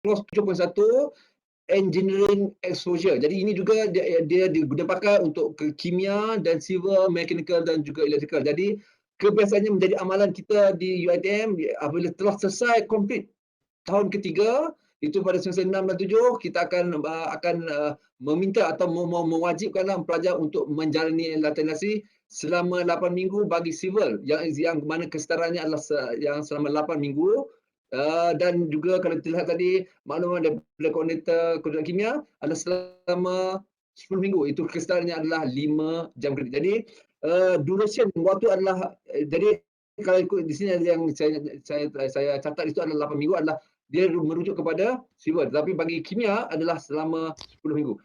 Clause 7.1 engineering exposure. Jadi ini juga dia digunakan pakai untuk ke kimia dan civil, mechanical dan juga electrical. Jadi kebiasaannya menjadi amalan kita di UiTM apabila telah selesai complete tahun ketiga, itu pada semester 6 dan 7 kita akan meminta atau mewajibkanlah pelajar untuk menjalani latihan nasi selama 8 minggu bagi civil yang mana kesetaraannya adalah yang selama 8 minggu. Dan juga kalau kita lihat tadi maklumat daripada koordinator kimia adalah selama 10 minggu. Itu kesetaraannya adalah 5 jam kredit. Jadi duration waktu adalah jadi kalau ikut di sini yang saya catat itu adalah 8 minggu adalah dia merujuk kepada civil. Tapi bagi kimia adalah selama 10 minggu.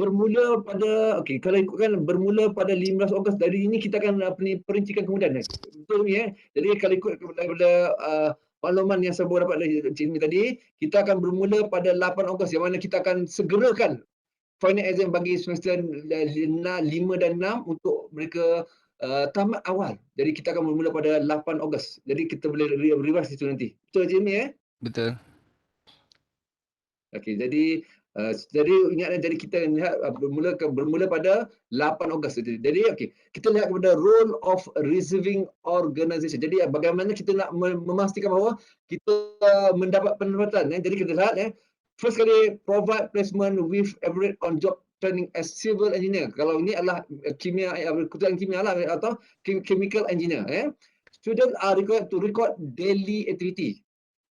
Bermula pada kalau ikutkan bermula pada 15 Ogos dari ini kita akan perincikan kemudian. Betul ni Jadi kalau ikut daripada makluman yang saya dapat dari Encik Hilmi tadi, kita akan bermula pada 8 Ogos yang mana kita akan segerakan final exam bagi semester 5 dan 6 untuk mereka tamat awal. Jadi kita akan bermula pada 8 Ogos. Jadi kita boleh revise itu nanti. Betul Encik Hilmi Betul. Okey, jadi ingat jadi kita lihat bermula pada 8 Ogos itu. Jadi okey, kita lihat kepada role of receiving organisation. Jadi bagaimana kita nak memastikan bahawa kita mendapat pendapatan. Jadi kita lihat first kali provide placement with average on job training as civil engineer. Kalau ini adalah kimia kebetulan kimia lah atau chemical engineer. Students are required to record daily activity.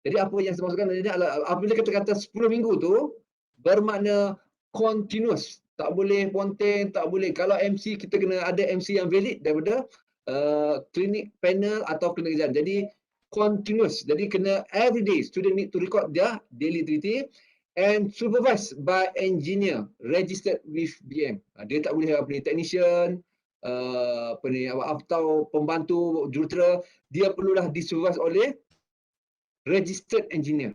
Jadi apa yang saya maksudkan ini adalah apabila kita kata 10 minggu tu bermakna continuous. Tak boleh ponteng, tak boleh. Kalau MC kita kena ada MC yang valid daripada klinik panel atau klinik exam. Jadi continuous. Jadi kena every day student need to record their daily activity and supervised by engineer registered with BM. Dia tak boleh technician atau pembantu jurutera, dia perlulah disupervise oleh registered engineer.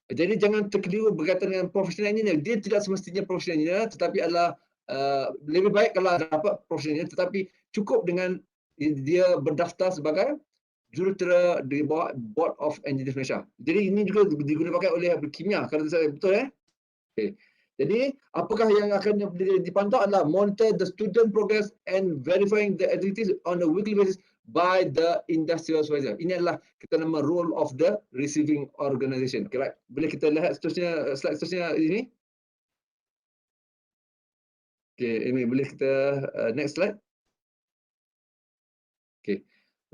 Jadi jangan terkeliru berkaitan dengan professional engineer. Dia tidak semestinya professional engineer tetapi adalah lebih baik kalau dapat professional engineer tetapi cukup dengan dia berdaftar sebagai jurutera di bawah Board of Engineers Malaysia. Jadi ini juga digunakan pakai oleh kimia kalau saya betul Okay. Jadi apakah yang akan dipantau adalah monitor the student progress and verifying the activities on a weekly basis by the industrial supervisor. Ini adalah kita nama role of the receiving organisation. Okay, right. Boleh kita lihat seterusnya slide seterusnya ini? Okay, ini boleh kita next slide. Okay.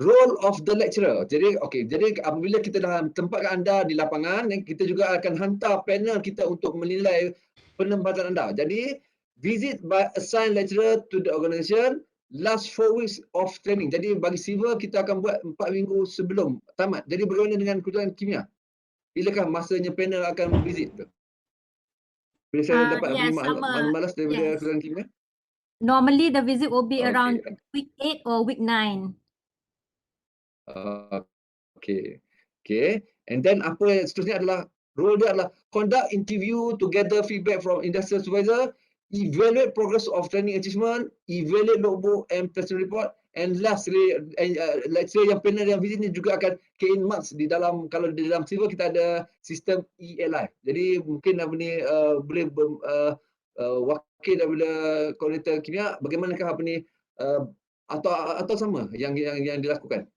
Role of the lecturer. Jadi jadi apabila kita dah tempatkan anda di lapangan, kita juga akan hantar panel kita untuk menilai penempatan anda. Jadi visit by assigned lecturer to the organisation last 4 weeks of training. Jadi bagi civil kita akan buat 4 minggu sebelum tamat. Jadi bagaimana dengan kejuruteraan kimia? Bilakah masanya panel akan visit tu? Bila saya dapat Yes, malas daripada kejuruteraan kimia? Normally the visit will be around Okay. week 8 or week 9. Okay. Okay. And then apa yang seterusnya adalah role dia adalah conduct interview to gather feedback from industrial supervisor, evaluate progress of training achievement, evaluate logbook and personal report, and lastly lecturer yang panel yang visit ni juga akan key in marks di dalam, kalau di dalam civil kita ada sistem ELI. Jadi mungkin apa ni boleh wakil daripada koordinator kimia bagaimanakah apa ni atau sama yang dilakukan.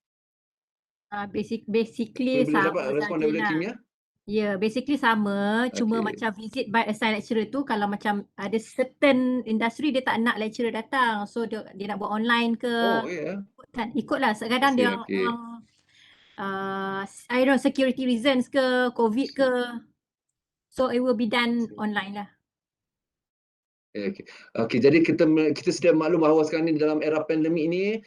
Basically Boleh sama dapat respon daripada sajalah. kimia? Ya, basically sama. Cuma macam visit by assigned lecturer tu kalau macam ada certain industri dia tak nak lecturer datang. So dia nak buat online ke. Oh, ya. Kan ikutlah. Kadang dia I don't know, security reasons ke, COVID ke. So it will be done online lah. Okey, jadi kita sedia maklum bahawa sekarang ni dalam era pandemik ini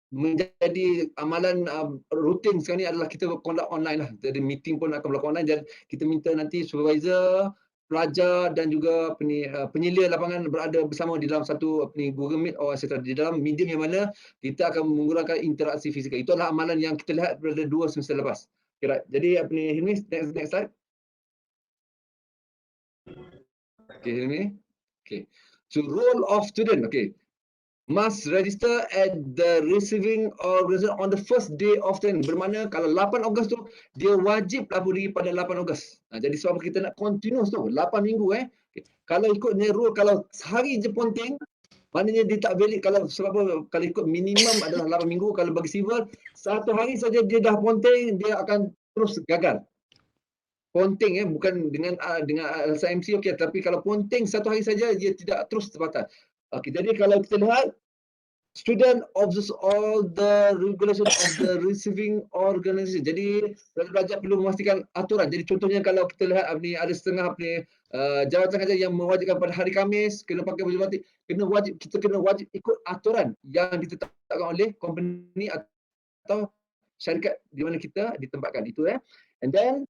menjadi amalan rutin sekarang ni adalah kita conduct online lah. Jadi meeting pun akan berlaku online dan kita minta nanti supervisor, pelajar dan juga penyelia lapangan berada bersama di dalam satu Google Meet or etc. Di dalam medium yang mana kita akan menggunakan interaksi fizikal. Itu adalah amalan yang kita lihat pada 2 semester lepas. Okay, right. Jadi Hilmi, next slide. Okay, Hilmi. Okay. So role of student. Okay. must register at the receiving organisation on the first day of training. Bermakna kalau 8 Ogos tu dia wajib lapor diri pada 8 Ogos. Jadi sebab kita nak continuous tu 8 minggu Kalau ikutnya rule kalau sehari je ponting maknanya dia tak valid kalau sebab apa kalau ikut minimum adalah 8 minggu kalau bagi civil satu hari saja dia dah ponting dia akan terus gagal. Ponting bukan dengan alasan MC okey tapi kalau ponting satu hari saja dia tidak terus terbatal. Okey jadi kalau kita lihat student observes all the regulation of the receiving organisation. Jadi pelajar perlu memastikan aturan. Jadi contohnya kalau kita lihat ni ada setengah jawatan kerja yang mewajibkan pada hari Khamis kena pakai baju batik, kita kena wajib ikut aturan yang ditetapkan oleh company atau syarikat di mana kita ditempatkan itu And then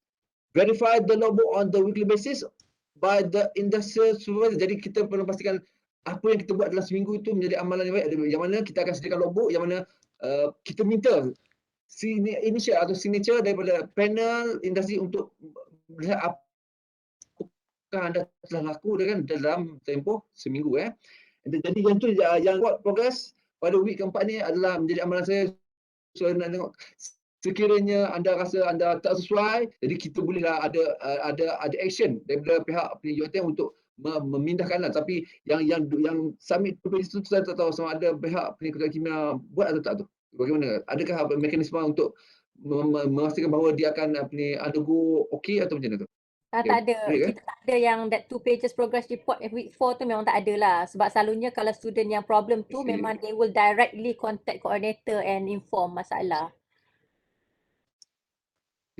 verify the logbook on the weekly basis by the industrial supervisor. Jadi kita perlu pastikan apa yang kita buat dalam seminggu itu menjadi amalan yang baik. Yang mana kita akan sediakan logbook, yang mana kita minta initial atau signature daripada panel industri untuk melihat apakah anda telah laku dalam tempoh seminggu. Jadi yang tu yang buat progress pada week keempat ni adalah menjadi amalan saya. So nak tengok sekiranya anda rasa anda tak sesuai, jadi kita bolehlah ada action daripada pihak UiTM untuk memindahkanlah. Tapi yang submit proposal itu saya tak tahu sama ada pihak Kementerian Kimia buat atau tak tu. Bagaimana? Adakah mekanisme untuk memastikan bahawa dia akan undergo okey atau macam mana tu? Tak ada. Kita tak ada yang that 2 pages progress report week 4 tu memang tak ada lah. Sebab selalunya kalau student yang problem tu memang they will directly contact coordinator and inform masalah.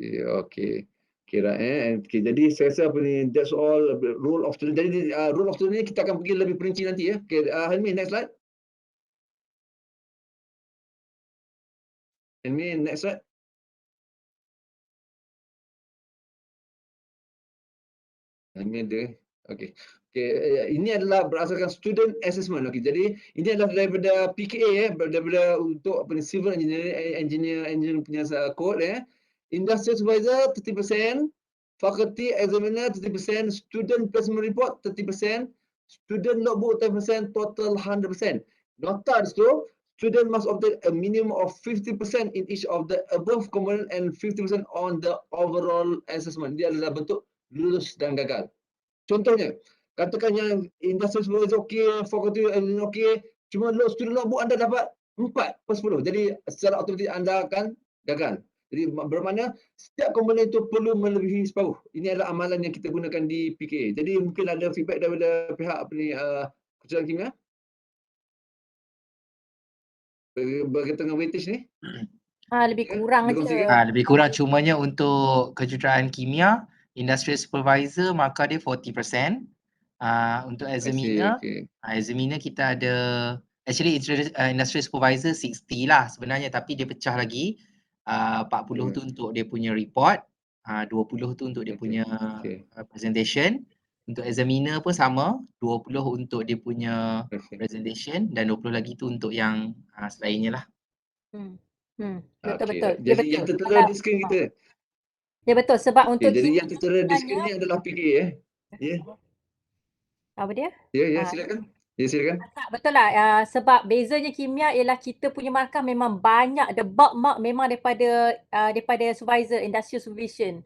Okay. Kira okay, jadi saya rasa that's all rule of student. Jadi rule of student ni kita akan pergi lebih perinci nanti Okay, Helmi next slide. Helmi next slide. Helmi ada. Okay. Ini adalah berdasarkan student assessment. Okay, jadi ini adalah daripada PKA daripada untuk civil engineer punya code Industrial supervisor 30%, faculty examiner 30%, student placement report 30%, student logbook 10%, total 100%. Nota di situ, student must obtain a minimum of 50% in each of the above component and 50% on the overall assessment. Dia adalah bentuk lulus dan gagal. Contohnya, katakan yang industrial supervisor okey, faculty examiner okey, cuma student logbook anda dapat 4/10. Jadi secara otomatik anda akan gagal. Jadi bermakna setiap komponen itu perlu melebihi separuh. Ini adalah amalan yang kita gunakan di PKA. Jadi mungkin ada feedback daripada pihak Kementerian Kimia berkaitan dengan weightage ni. Lebih kurang je. Lebih kurang cumanya untuk kejuruteraan kimia, industrial supervisor markah dia 40%. Untuk examiner, examiner kita ada actually industrial supervisor 60 lah sebenarnya tapi dia pecah lagi. 40 tu untuk dia punya report, 20 tu untuk dia punya presentation. Untuk examiner pun sama, 20 untuk dia punya presentation dan 20 lagi tu untuk yang selainnya lah. Betul. Jadi yang tertera di skrin kita. Ya betul sebab untuk jadi yang tertera di skrin ni adalah PKA Apa dia? Ya, silakan. Ya, silakan. Betul lah. Sebab bezanya kimia ialah kita punya markah memang banyak. The bulk mark memang daripada supervisor, industrial supervision.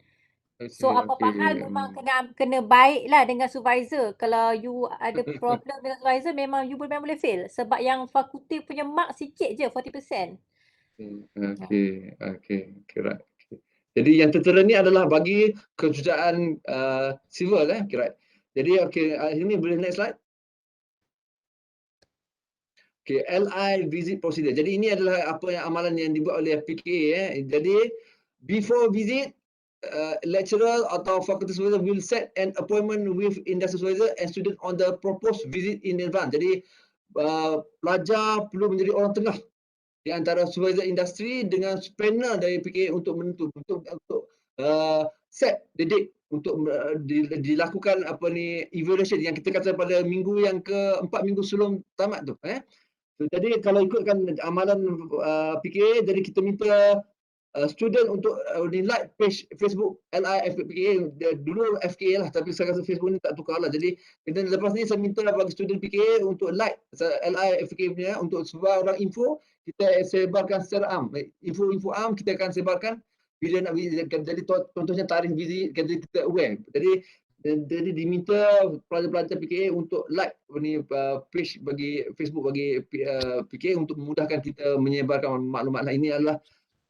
So apa-apa hal memang kena baik lah dengan supervisor. Kalau you ada problem dengan supervisor memang you memang boleh fail. Sebab yang fakulti punya mark sikit je, 40%. Kira. Jadi yang tertera ni adalah bagi kejuruteraan civil kira. Jadi ini boleh next slide. LI visit procedure. Jadi ini adalah apa yang amalan yang dibuat oleh PKA. Jadi before visit, lecturer atau faculty supervisor will set an appointment with industry supervisor and student on the proposed visit in advance. Jadi pelajar perlu menjadi orang tengah di antara supervisor industri dengan panel dari PKA untuk menentu untuk set the date untuk dilakukan evaluation yang kita kata pada minggu yang ke-4 minggu sebelum tamat tu. Jadi kalau ikutkan amalan PKA, jadi kita minta student untuk like page Facebook LI FKA. Dulu FKA lah, tapi saya rasa Facebook ni tak tukar lah. Jadi lepas ni saya minta bagi student PKA untuk like LI FKA punya, untuk sebar orang info, kita sebarkan secara am. Info-info am kita akan sebarkan bila nak visit. Jadi contohnya tarikh visit, kita aware. Jadi diminta pelajar-pelajar PKA untuk like page bagi Facebook bagi PKA untuk memudahkan kita menyebarkan maklumat. Ini adalah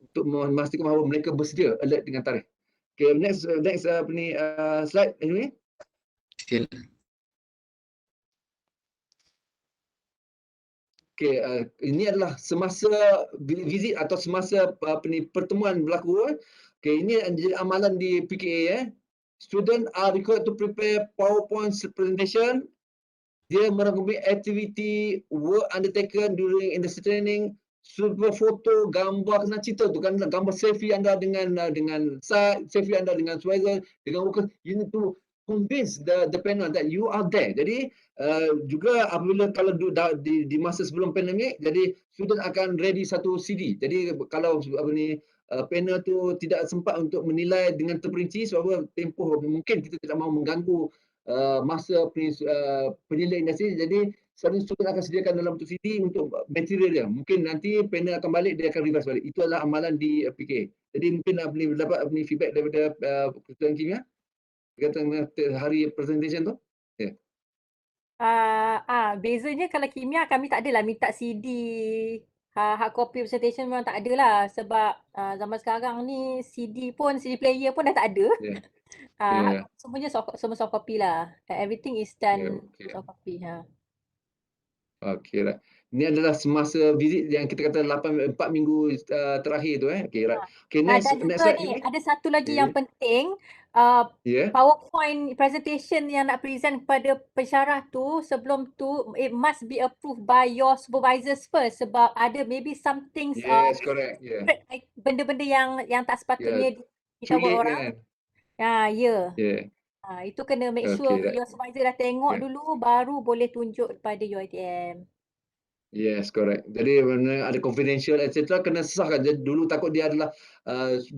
untuk memastikan bahawa mereka bersedia alert dengan tarikh. Okay, next slide ini. Still. Okay, ini adalah semasa visit atau semasa pertemuan berlaku. Okay, ini jadi amalan di PKA. Student are required to prepare PowerPoint presentation. Dia merangkumi activity work undertaken during industry training. Super foto, gambar, kena cerita tu kan, gambar selfie anda dengan site, selfie anda dengan supervisor, dengan worker. You need to convince the panel that you are there. Jadi juga apabila kalau di masa sebelum pandemik, jadi student akan ready satu CD. Jadi kalau panel tu tidak sempat untuk menilai dengan terperinci sebab tempoh mungkin kita tidak mahu mengganggu masa penilai industri. Jadi student akan sediakan dalam bentuk CD untuk material dia. Mungkin nanti panel akan balik, dia akan reverse balik. Itu adalah amalan di PKA. Jadi mungkin dapat feedback daripada student kimia berkaitan hari presentation tu. Yeah. Bezanya kalau kimia kami tak adalah minta CD hard copy presentation, memang tak adalah sebab zaman sekarang ni CD player pun dah tak ada. Yeah. Semuanya soft copy lah. Everything is done soft copy. Okay, right. Ini adalah semasa visit yang kita kata 4 minggu terakhir tu. Okay, right. Okay, next slide ni ada satu lagi yang penting. PowerPoint presentation yang nak present kepada pensyarah tu, sebelum tu it must be approved by your supervisors first, sebab ada maybe some things correct. Yeah. Benda-benda yang tak sepatutnya ditahu orang. Itu kena make sure your supervisor dah tengok dulu baru boleh tunjuk kepada UiTM. Yes, correct. Jadi ada confidential etc. kena sahkan. Jadi dulu takut dia adalah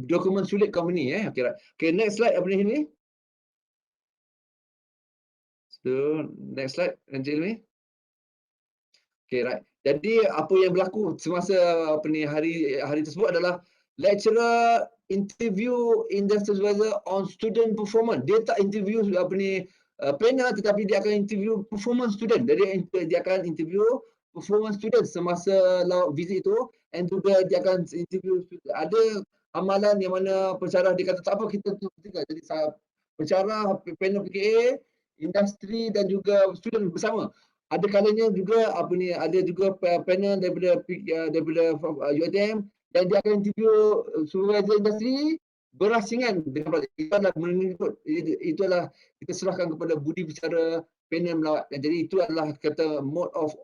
dokumen sulit company. Okay, right. Okay, next slide apa ni? So, next slide Encik Ilmi. Okay, right. Jadi apa yang berlaku semasa hari tersebut adalah lecturer interview industry supervisor on student performance. Dia tak interview panel, tetapi dia akan interview performance student. Jadi dia akan interview performance student semasa visit itu, and juga dia akan interview student. Ada amalan yang mana pensyarah dia kata tak apa, kita tunggu. Jadi pensyarah panel PKA, industri dan juga student bersama. Ada kalanya juga ada juga panel daripada UiTM dan dia akan interview supervisor industri berasingan dengan pelajar. Itulah kita serahkan kepada budi bicara panel melawat. Jadi itu adalah kata mode of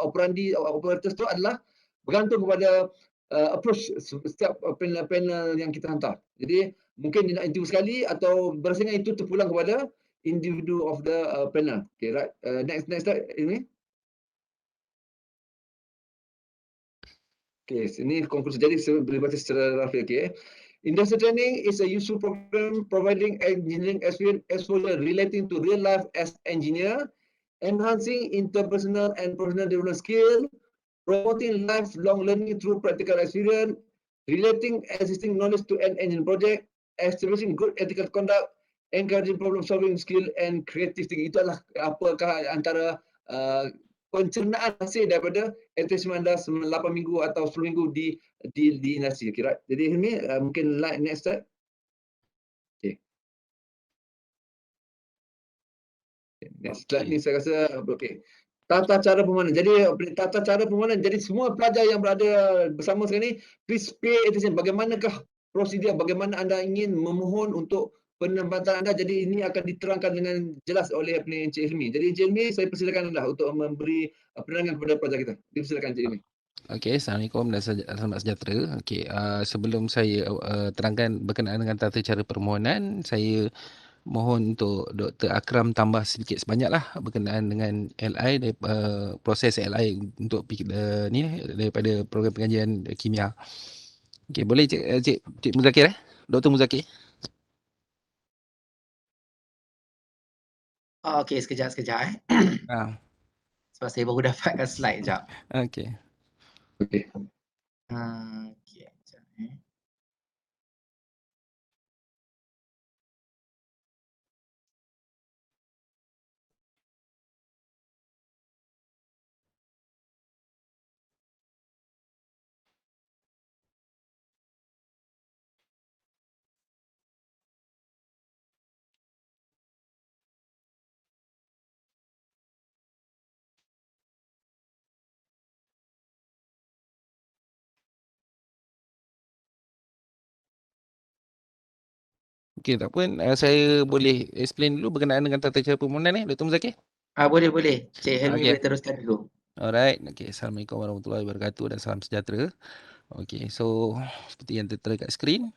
operandi operators tu adalah bergantung kepada approach setiap panel yang kita hantar. Jadi mungkin dia nak interview sekali atau berasingan, itu terpulang kepada individu of the panel. Okay, right. Next slide ini. Okay, ini konklusi. Jadi boleh baca secara rafi. Okay. Industry training is a useful program providing engineering experience exposure relating to real life as engineer, enhancing interpersonal and professional development skill, promoting lifelong learning through practical experience, relating existing knowledge to an engineering project, establishing good ethical conduct, encouraging problem solving skill and creative thinking. Itu adalah apakah antara pencernaan hasil daripada attachment anda 8 minggu atau 10 minggu di industri. Okay, right. Jadi ini mungkin next slide. Okay. Next slide ni saya rasa okay. Tata cara permohonan. Jadi tata cara permohonan. Jadi semua pelajar yang berada bersama sekarang ni, please pay attention. Bagaimanakah prosedur, bagaimana anda ingin memohon untuk penempatan anda. Jadi ini akan diterangkan dengan jelas oleh Encik Hilmi. Jadi Encik Hilmi, saya persilakan anda untuk memberi penerangan kepada pelajar kita. Dipersilakan Encik Hilmi. Okey, Assalamualaikum dan selamat sejahtera. Okey, sebelum saya terangkan berkenaan dengan tata cara permohonan, saya mohon untuk Dr. Akram tambah sedikit sebanyaklah berkenaan dengan LI, proses LI untuk ni daripada program pengajian kimia. Okey, boleh Cik Muzakir Dr. Muzakir? Okey, sekejap eh. Ha. Sebab saya baru dapatkan slide sekejap. Okey. Okey. Okey, sekejap eh. Okey, tak apa. Saya boleh explain dulu berkenaan dengan tata cara permohonan Dr. Muzakir? Boleh. Cik Helmi Okey. boleh teruskan dulu. Alright. Okey, Assalamualaikum warahmatullahi wabarakatuh dan salam sejahtera. Okey, so seperti yang tertera kat skrin.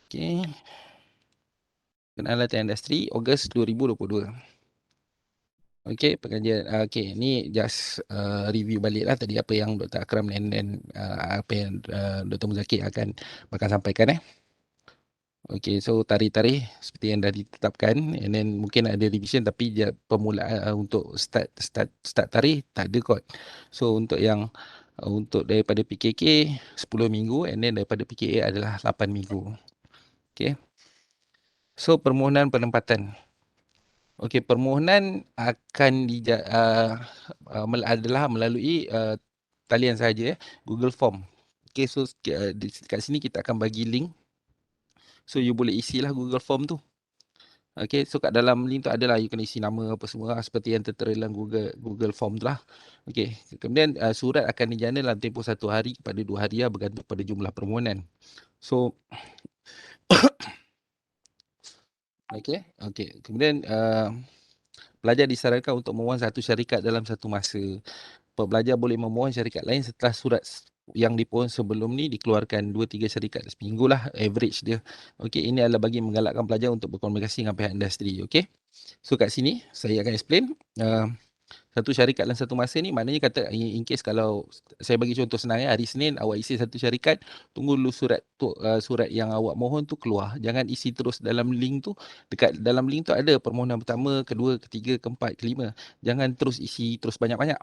Okey. Kenaan latihan industri Ogos 2022. Okey, pengajian okey, ni just review baliklah tadi apa yang Dr. Akram dan apa yang Dr. Muzakir akan sampaikan Okey, so tarikh-tarikh seperti yang dah ditetapkan, and then mungkin ada revision tapi dia permulaan untuk start tarikh tak ada kot. So untuk yang untuk daripada PKK 10 minggu, and then daripada PKA adalah 8 minggu. Okey. So permohonan penempatan. Okey, permohonan akan adalah melalui talian sahaja Google Form. Okey, so kat sini kita akan bagi link. So you boleh isilah Google Form tu. Okey, so kat dalam link tu adalah you kena isi nama apa semua seperti yang tertera dalam Google Form tu lah. Okey, kemudian surat akan dijana dalam tempoh 1 hari kepada 2 hari bergantung pada jumlah permohonan. So okey. Kemudian pelajar disarankan untuk memohon satu syarikat dalam satu masa. Pelajar boleh memohon syarikat lain setelah surat yang dipohon sebelum ni dikeluarkan 2-3 syarikat seminggu lah average dia. Okey, ini adalah bagi menggalakkan pelajar untuk berkomunikasi dengan pihak industri. Okey. So kat sini saya akan explain satu syarikat dalam satu masa ni maknanya kata in case kalau saya bagi contoh senang hari Senin awak isi satu syarikat, tunggu dulu surat yang awak mohon tu keluar. Jangan isi terus dalam link tu. Dekat dalam link tu ada permohonan pertama, kedua, ketiga, keempat, kelima. Jangan terus isi terus banyak-banyak.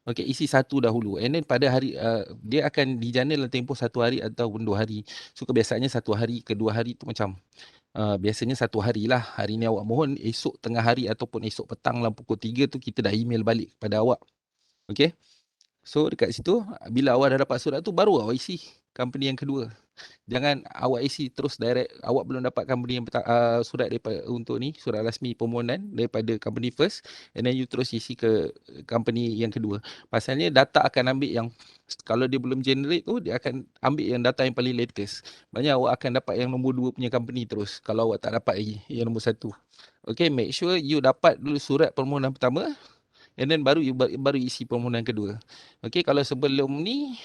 Okey, isi satu dahulu. And then pada hari dia akan dijana dalam tempoh 1 hari ataupun 2 hari. So kebiasaannya 1 hari ke 2 hari tu macam biasanya 1 hari lah. Hari ni awak mohon, esok tengah hari ataupun esok petang dalam pukul 3 tu kita dah email balik kepada awak. Okey. So dekat situ bila awak dah dapat surat tu baru awak isi company yang kedua. Jangan awak isi terus direct, awak belum dapat company yang surat daripada untuk ni, surat rasmi permohonan daripada company first, and then you terus isi ke company yang kedua. Pasalnya data akan ambil yang kalau dia belum generate tu dia akan ambil yang data yang paling latest. Maknanya awak akan dapat yang nombor 2 punya company terus kalau awak tak dapat lagi yang nombor 1. Okay, make sure you dapat dulu surat permohonan pertama, and then baru isi permohonan kedua. Okay, kalau sebelum ni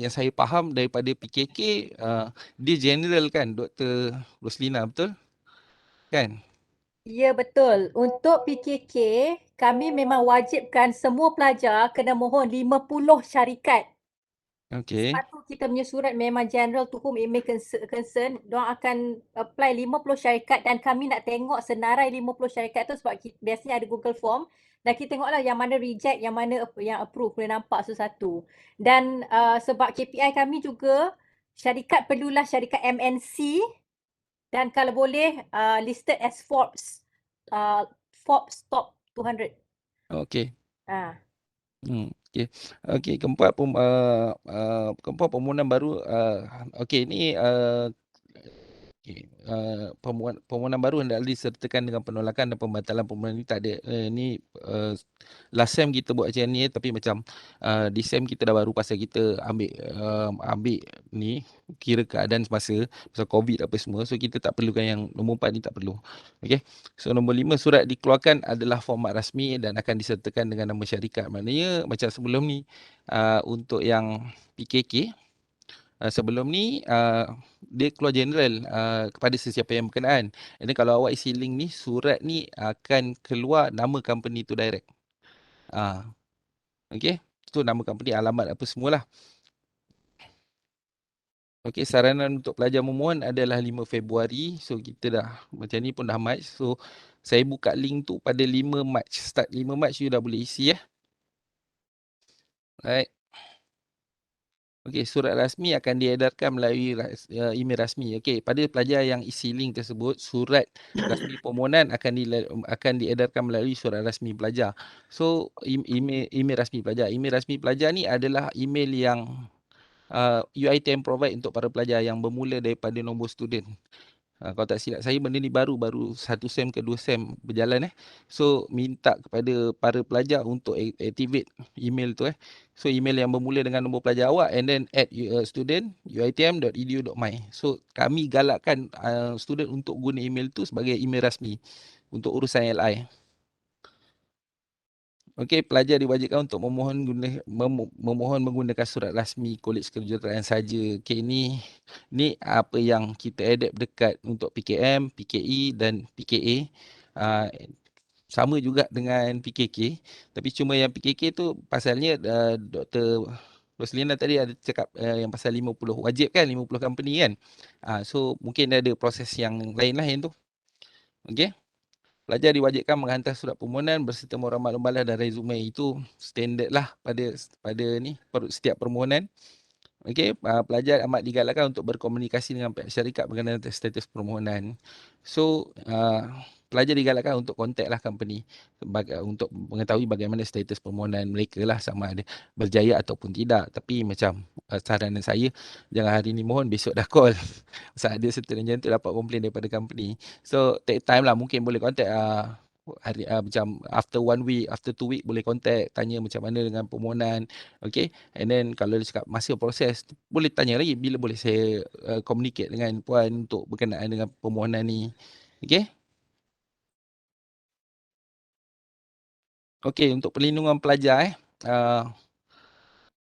yang saya faham daripada PKK dia general kan Dr. Roslina, betul? Kan? Ya, betul. Untuk PKK, kami memang wajibkan semua pelajar kena mohon 50 syarikat. Okey. Sebab tu kita punya surat memang general to whom it may concern. Diorang akan apply 50 syarikat dan kami nak tengok senarai 50 syarikat tu sebab biasanya ada Google Form dan kita tengoklah yang mana reject, yang mana yang approve, boleh nampak satu-satu. Dan sebab KPI kami juga syarikat perlulah syarikat MNC dan kalau boleh listed as Forbes Top 200. Okey. Ah. Okey. Okey, keempat permohonan baru okey ni okey, permohonan baru hendaklah disertakan dengan penolakan dan pembatalan permohonan ni tak ada ni last sem kita buat macam ni tapi macam di sem kita dah baru pasal kita ambil ni kira keadaan semasa pasal COVID apa semua, so kita tak perlukan yang nombor 4 ni, tak perlu. Okey. So nombor 5 surat dikeluarkan adalah format rasmi dan akan disertakan dengan nama syarikat. Maknanya macam sebelum ni untuk yang PKK sebelum ni dia keluar general kepada sesiapa yang berkenaan. Jadi kalau awak isi link ni, surat ni akan keluar nama company tu direct. Okey. Tu nama company, alamat apa semualah. Okey, saranan untuk pelajar memohon adalah 5 Februari. So kita dah macam ni pun dah Mac. So saya buka link tu pada 5 Mac. Start 5 Mac you dah boleh isi ya. Right. Okey, surat rasmi akan diedarkan melalui email rasmi. Okey, pada pelajar yang isi link tersebut, surat rasmi permohonan akan diedarkan melalui surat rasmi pelajar. So email rasmi pelajar. Email rasmi pelajar ni adalah email yang UiTM provide untuk para pelajar yang bermula daripada nombor student. Kalau tak silap saya benda ni baru 1 sem ke 2 sem berjalan So minta kepada para pelajar untuk activate email tu So email yang bermula dengan nombor pelajar awak and then add student uitm.edu.my. So kami galakkan student untuk guna email tu sebagai email rasmi untuk urusan LI. Okey, pelajar diwajibkan untuk memohon menggunakan surat rasmi Kolej Kejuruteraan saja. Okey, ni apa yang kita adapt dekat untuk PKM, PKE dan PKA. Sama juga dengan PKK, tapi cuma yang PKK tu pasalnya Dr. Roslina tadi ada cakap yang pasal 50 wajib kan, 50 company kan. So mungkin ada proses yang lain lah yang tu. Okey. Pelajar diwajibkan menghantar surat permohonan berserta moramat lembaga dan resume. Itu standard lah pada setiap permohonan. Okey, pelajar amat digalakkan untuk berkomunikasi dengan pihak syarikat berkenaan status permohonan. So, pelajar digalakkan untuk contact lah company untuk mengetahui bagaimana status permohonan mereka lah, sama ada berjaya ataupun tidak. Tapi macam saranan saya, jangan hari ni mohon, besok dah call. Sebab ada certain macam tu dapat komplain daripada company. So take time lah, mungkin boleh contact macam after 1 week, after 2 week boleh contact, tanya macam mana dengan permohonan. Okay, and then kalau dia cakap masih proses, boleh tanya lagi bila boleh saya communicate dengan puan untuk berkenaan dengan permohonan ni. Okay. Okay, untuk perlindungan pelajar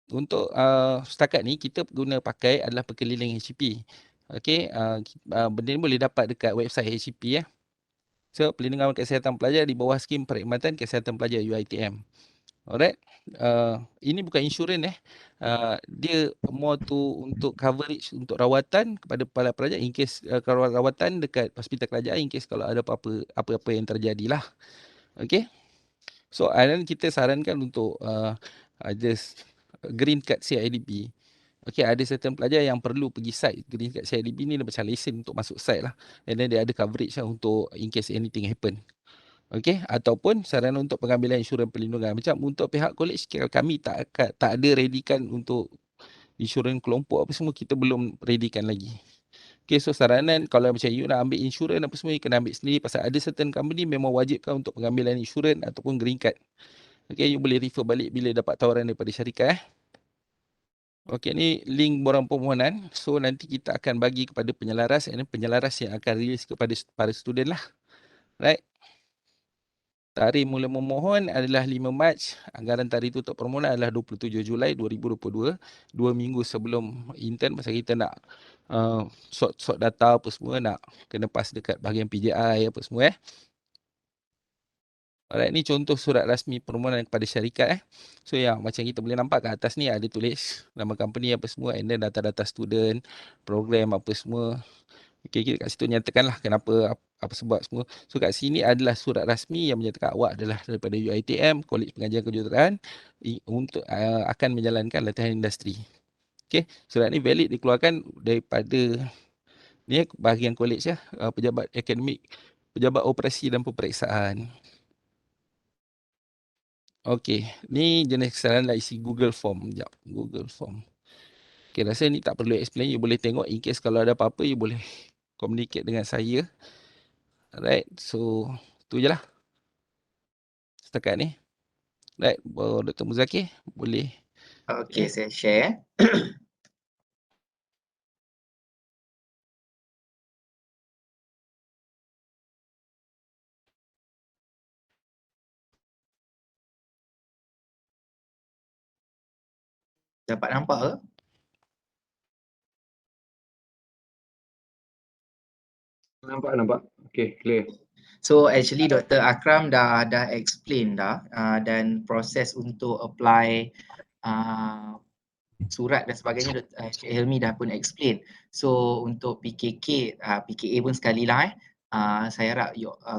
untuk setakat ni kita guna pakai adalah perkeliling HCP. Okey, benda ni boleh dapat dekat website HCP So, perlindungan kesihatan pelajar di bawah skim perkhidmatan kesihatan pelajar UiTM. Alright. Ini bukan insurans dia more tu untuk coverage untuk rawatan kepada para pelajar in case kalau rawatan dekat hospital kerajaan in case kalau ada apa-apa yang terjadilah. Okey. So, kita sarankan untuk just green card CIDP. Okey, ada certain pelajar yang perlu pergi site green card CIDP ni dia macam lesen untuk masuk site lah. And then dia ada coverage lah untuk in case anything happen. Okey, ataupun saranan untuk pengambilan insurans perlindungan. Macam untuk pihak kolej kami tak ada readykan untuk insurans kelompok apa semua, kita belum readykan lagi. Okey, so saranan kalau macam you nak ambil insurans apa semua, you kena ambil sendiri pasal ada certain company memang wajibkan untuk pengambilan insurans ataupun green card. Okey, you boleh refer balik bila dapat tawaran daripada syarikat Okey, ni link borang permohonan. So nanti kita akan bagi kepada penyelaras and penyelaras yang akan rilis kepada para student lah. Right. Tarikh mula memohon adalah 5 Mac. Anggaran tarikh tutup permohonan adalah 27 Julai 2022. 2 minggu sebelum intern pasal kita nak sort data apa semua, nak kena pass dekat bahagian PJI apa semua Alright, ni contoh surat rasmi permohonan kepada syarikat So yang macam kita boleh nampak kat atas ni ada tulis nama company apa semua and then data-data student, program apa semua. Okay, kat situ nyatakanlah kenapa, apa sebab semua. So kat sini adalah surat rasmi yang menyatakan awak adalah daripada UiTM, Kolej Pengajian Kejuruteraan untuk akan menjalankan latihan industri. Okay, surat ni valid dikeluarkan daripada ni bahagian kolej pejabat akademik, pejabat operasi dan peperiksaan. Okey, ni jenis kesalahan lah isi Google Form. Sekejap, Google Form. Okey, rasa ni tak perlu explain. You boleh tengok in case kalau ada apa-apa, you boleh communicate dengan saya. Alright, so tu je lah setakat ni. Right, Dr. Muzakir boleh. Okey, saya share. Dapat nampak ke? Nampak. Okay, clear. So actually Dr. Akram dah explain dah dan proses untuk apply surat dan sebagainya Encik Helmi dah pun explain. So untuk PKK, PKA pun sekali lah saya harap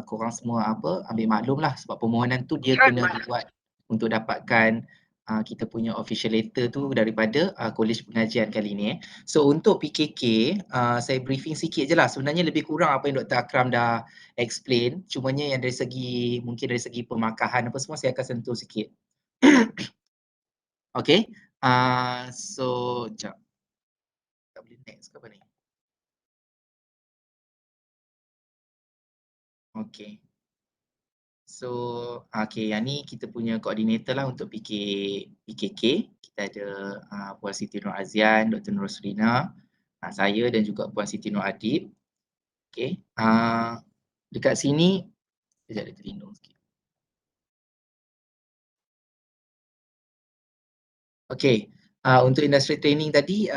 korang semua ambil maklum lah sebab permohonan tu dia kena dibuat untuk dapatkan kita punya official letter tu daripada Kolej Pengajian kali ni. So untuk PKK, saya briefing sikit je lah. Sebenarnya lebih kurang apa yang Dr. Akram dah explain. Cumanya yang mungkin dari segi pemakahan apa semua saya akan sentuh sikit. Okay. So, sekejap. Tak boleh next ke apa ni? Okay. So, okay, yang ni kita punya koordinator lah untuk PKK. Kita ada Puan Siti Nur Azian, Dr. Nur Surina, saya dan juga Puan Siti Nur Adib. Okay. Dekat sini, sekejap dia terlindung sikit. Okay. Untuk industri training tadi,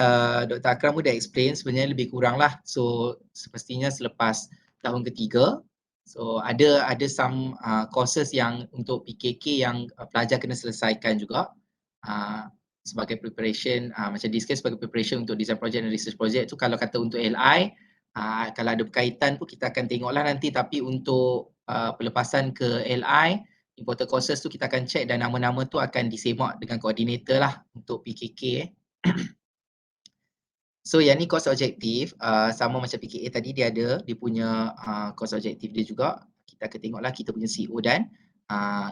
Dr. Akram pun dah explain sebenarnya lebih kurang lah. So, semestinya selepas tahun ketiga, so ada some courses yang untuk PKK yang pelajar kena selesaikan juga sebagai preparation, macam this case sebagai preparation untuk design project dan research project tu. Kalau kata untuk LI, kalau ada berkaitan pun kita akan tengoklah nanti, tapi untuk pelepasan ke LI, important courses tu kita akan check dan nama-nama tu akan disemak dengan koordinator lah untuk PKK. So yang ni course objektif, sama macam PKA tadi dia punya course objektif dia juga. Kita akan tengoklah kita punya CO dan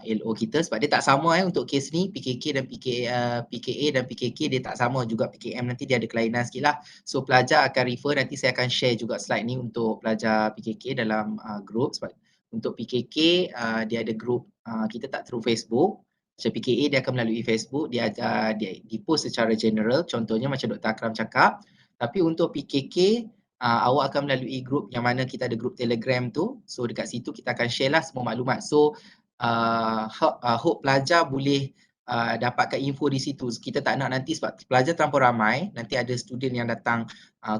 LO kita sebab dia tak sama untuk kes ni, PKK dan PKA dan PKK dia tak sama juga. PKM nanti dia ada kelainan sikit lah. So pelajar akan refer, nanti saya akan share juga slide ni untuk pelajar PKK dalam group sebab untuk PKK dia ada group, kita tak through Facebook. Macam PKA dia akan melalui Facebook, dia post secara general, contohnya macam Dr. Akram cakap. Tapi untuk PKK, awak akan melalui grup yang mana kita ada grup Telegram tu. So dekat situ kita akan share lah semua maklumat. So hope pelajar boleh dapatkan info di situ. Kita tak nak nanti sebab pelajar terlampau ramai, nanti ada student yang datang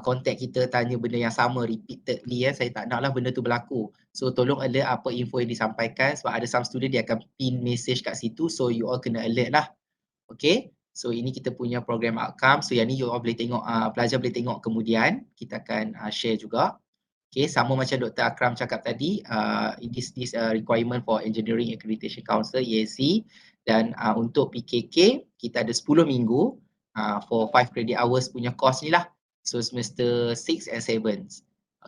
contact kita tanya benda yang sama repeatedly. Saya tak nak lah benda tu berlaku. So tolong alert apa info yang disampaikan sebab ada some student dia akan pin message kat situ. So you all kena alert lah. Okay. So ini kita punya program outcome. So yang ni you all boleh tengok, pelajar boleh tengok kemudian. Kita akan share juga. Okay, sama macam Dr. Akram cakap tadi, this requirement for Engineering Accreditation Council, EAC. Dan untuk PKK, kita ada 10 minggu for 5 credit hours punya course ni lah. So semester 6 and 7.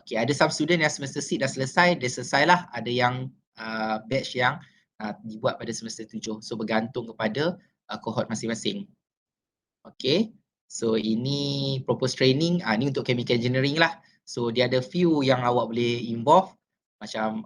Okay, ada some student yang semester 6 dah selesai, dia selesai lah. Ada yang batch yang dibuat pada semester 7. So bergantung kepada cohort masing-masing. Okay, so ini proposed training, ni untuk chemical engineering lah. So dia ada few yang awak boleh involve macam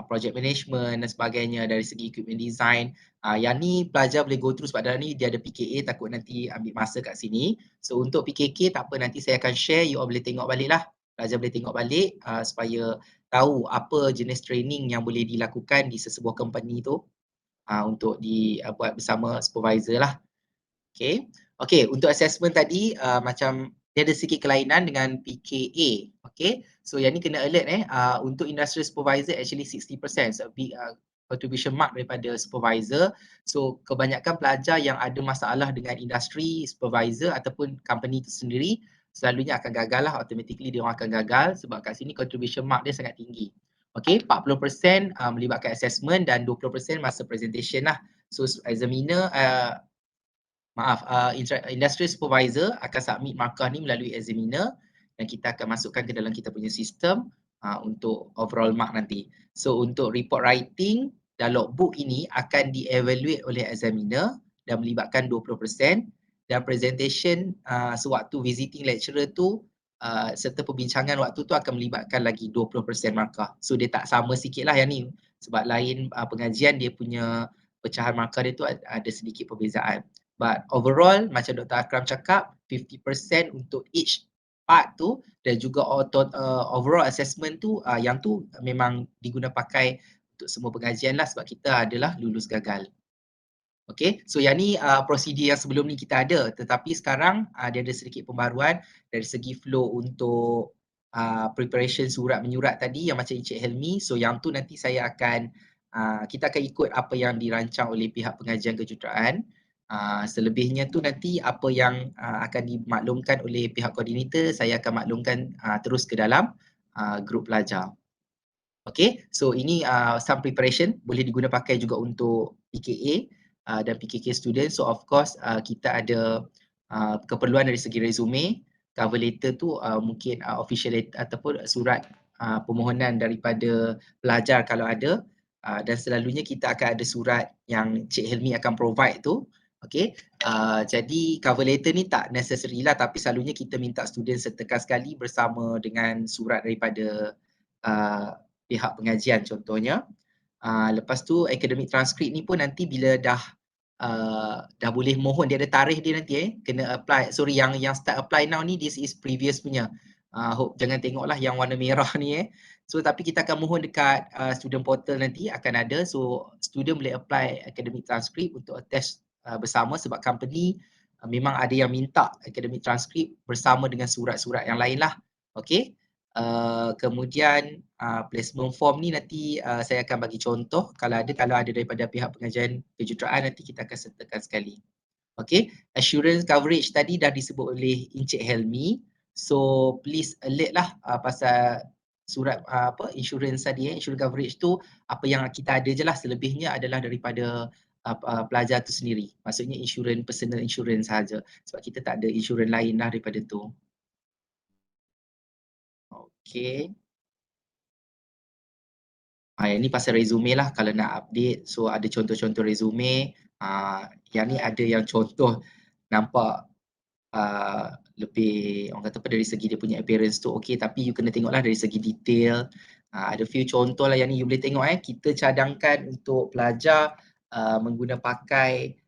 project management dan sebagainya dari segi equipment design. Yang ni pelajar boleh go through sebab dalam ni dia ada PKA, takut nanti ambil masa kat sini. So untuk PKK tak apa, nanti saya akan share, you all boleh tengok balik lah. Pelajar boleh tengok balik supaya tahu apa jenis training yang boleh dilakukan di sesebuah company tu untuk dibuat bersama supervisor lah. Okay. Okay, untuk assessment tadi macam dia ada sedikit kelainan dengan PKA. Okay, so yang ni kena alert untuk industry supervisor actually 60%. So big contribution mark daripada supervisor. So kebanyakan pelajar yang ada masalah dengan industri supervisor ataupun company itu sendiri selalunya akan gagal lah, automatically dia orang akan gagal sebab kat sini contribution mark dia sangat tinggi. Okay, 40% melibatkan assessment dan 20% masa presentation lah. So examiner industry supervisor akan submit markah ni melalui examiner dan kita akan masukkan ke dalam kita punya sistem untuk overall mark nanti. So untuk report writing dan logbook ini akan di-evaluate oleh examiner dan melibatkan 20% dan presentation sewaktu visiting lecturer tu serta perbincangan waktu tu akan melibatkan lagi 20% markah. So dia tak sama sikit lah yang ni sebab lain pengajian dia punya pecahan markah dia tu ada sedikit perbezaan. But overall macam Dr. Akram cakap 50% untuk each part tu dan juga overall assessment tu yang tu memang diguna pakai untuk semua pengajian lah sebab kita adalah lulus gagal. Okay, so yang ni prosedur yang sebelum ni kita ada tetapi sekarang dia ada sedikit pembaruan dari segi flow untuk preparation surat menyurat tadi yang macam Encik Helmi. So yang tu nanti saya akan kita akan ikut apa yang dirancang oleh pihak pengajian kejuruteraan. Selebihnya tu nanti apa yang akan dimaklumkan oleh pihak koordinator, saya akan maklumkan terus ke dalam grup pelajar. Okay, so ini some preparation boleh diguna pakai juga untuk PKA dan PKK student. So of course kita ada keperluan dari segi resume, cover letter tu mungkin official letter ataupun surat permohonan daripada pelajar kalau ada, dan selalunya kita akan ada surat yang Cik Helmi akan provide tu. Okay, jadi cover letter ni tak necessary lah, tapi selalunya kita minta student sertakan sekali bersama dengan surat daripada pihak pengajian contohnya. Lepas tu academic transcript ni pun nanti bila dah boleh mohon, dia ada tarikh dia nanti kena apply. Sorry, yang start apply now ni this is previous punya. Hope jangan tengoklah yang warna merah ni So tapi kita akan mohon dekat student portal nanti akan ada. So student boleh apply academic transcript untuk attach bersama sebab company memang ada yang minta academic transcript bersama dengan surat-surat yang lain lah. Okay. Kemudian placement form ni nanti saya akan bagi contoh kalau ada daripada pihak pengajian kejuruteraan nanti kita akan sertakan sekali. Okay, assurance coverage tadi dah disebut oleh Encik Helmi, so please alert lah pasal surat insurance tadi insurance coverage tu apa yang kita ada je lah, selebihnya adalah daripada pelajar tu sendiri, maksudnya insurance, personal insurance saja sebab kita tak ada insurance lain lah daripada tu. Okay. Yang ni pasal resume lah kalau nak update. So ada contoh-contoh resume. Yang ni ada yang contoh nampak lebih orang kata apa dari segi dia punya appearance tu okay, tapi you kena tengoklah dari segi detail. Ada few contoh lah yang ni you boleh tengok kita cadangkan untuk pelajar mengguna pakai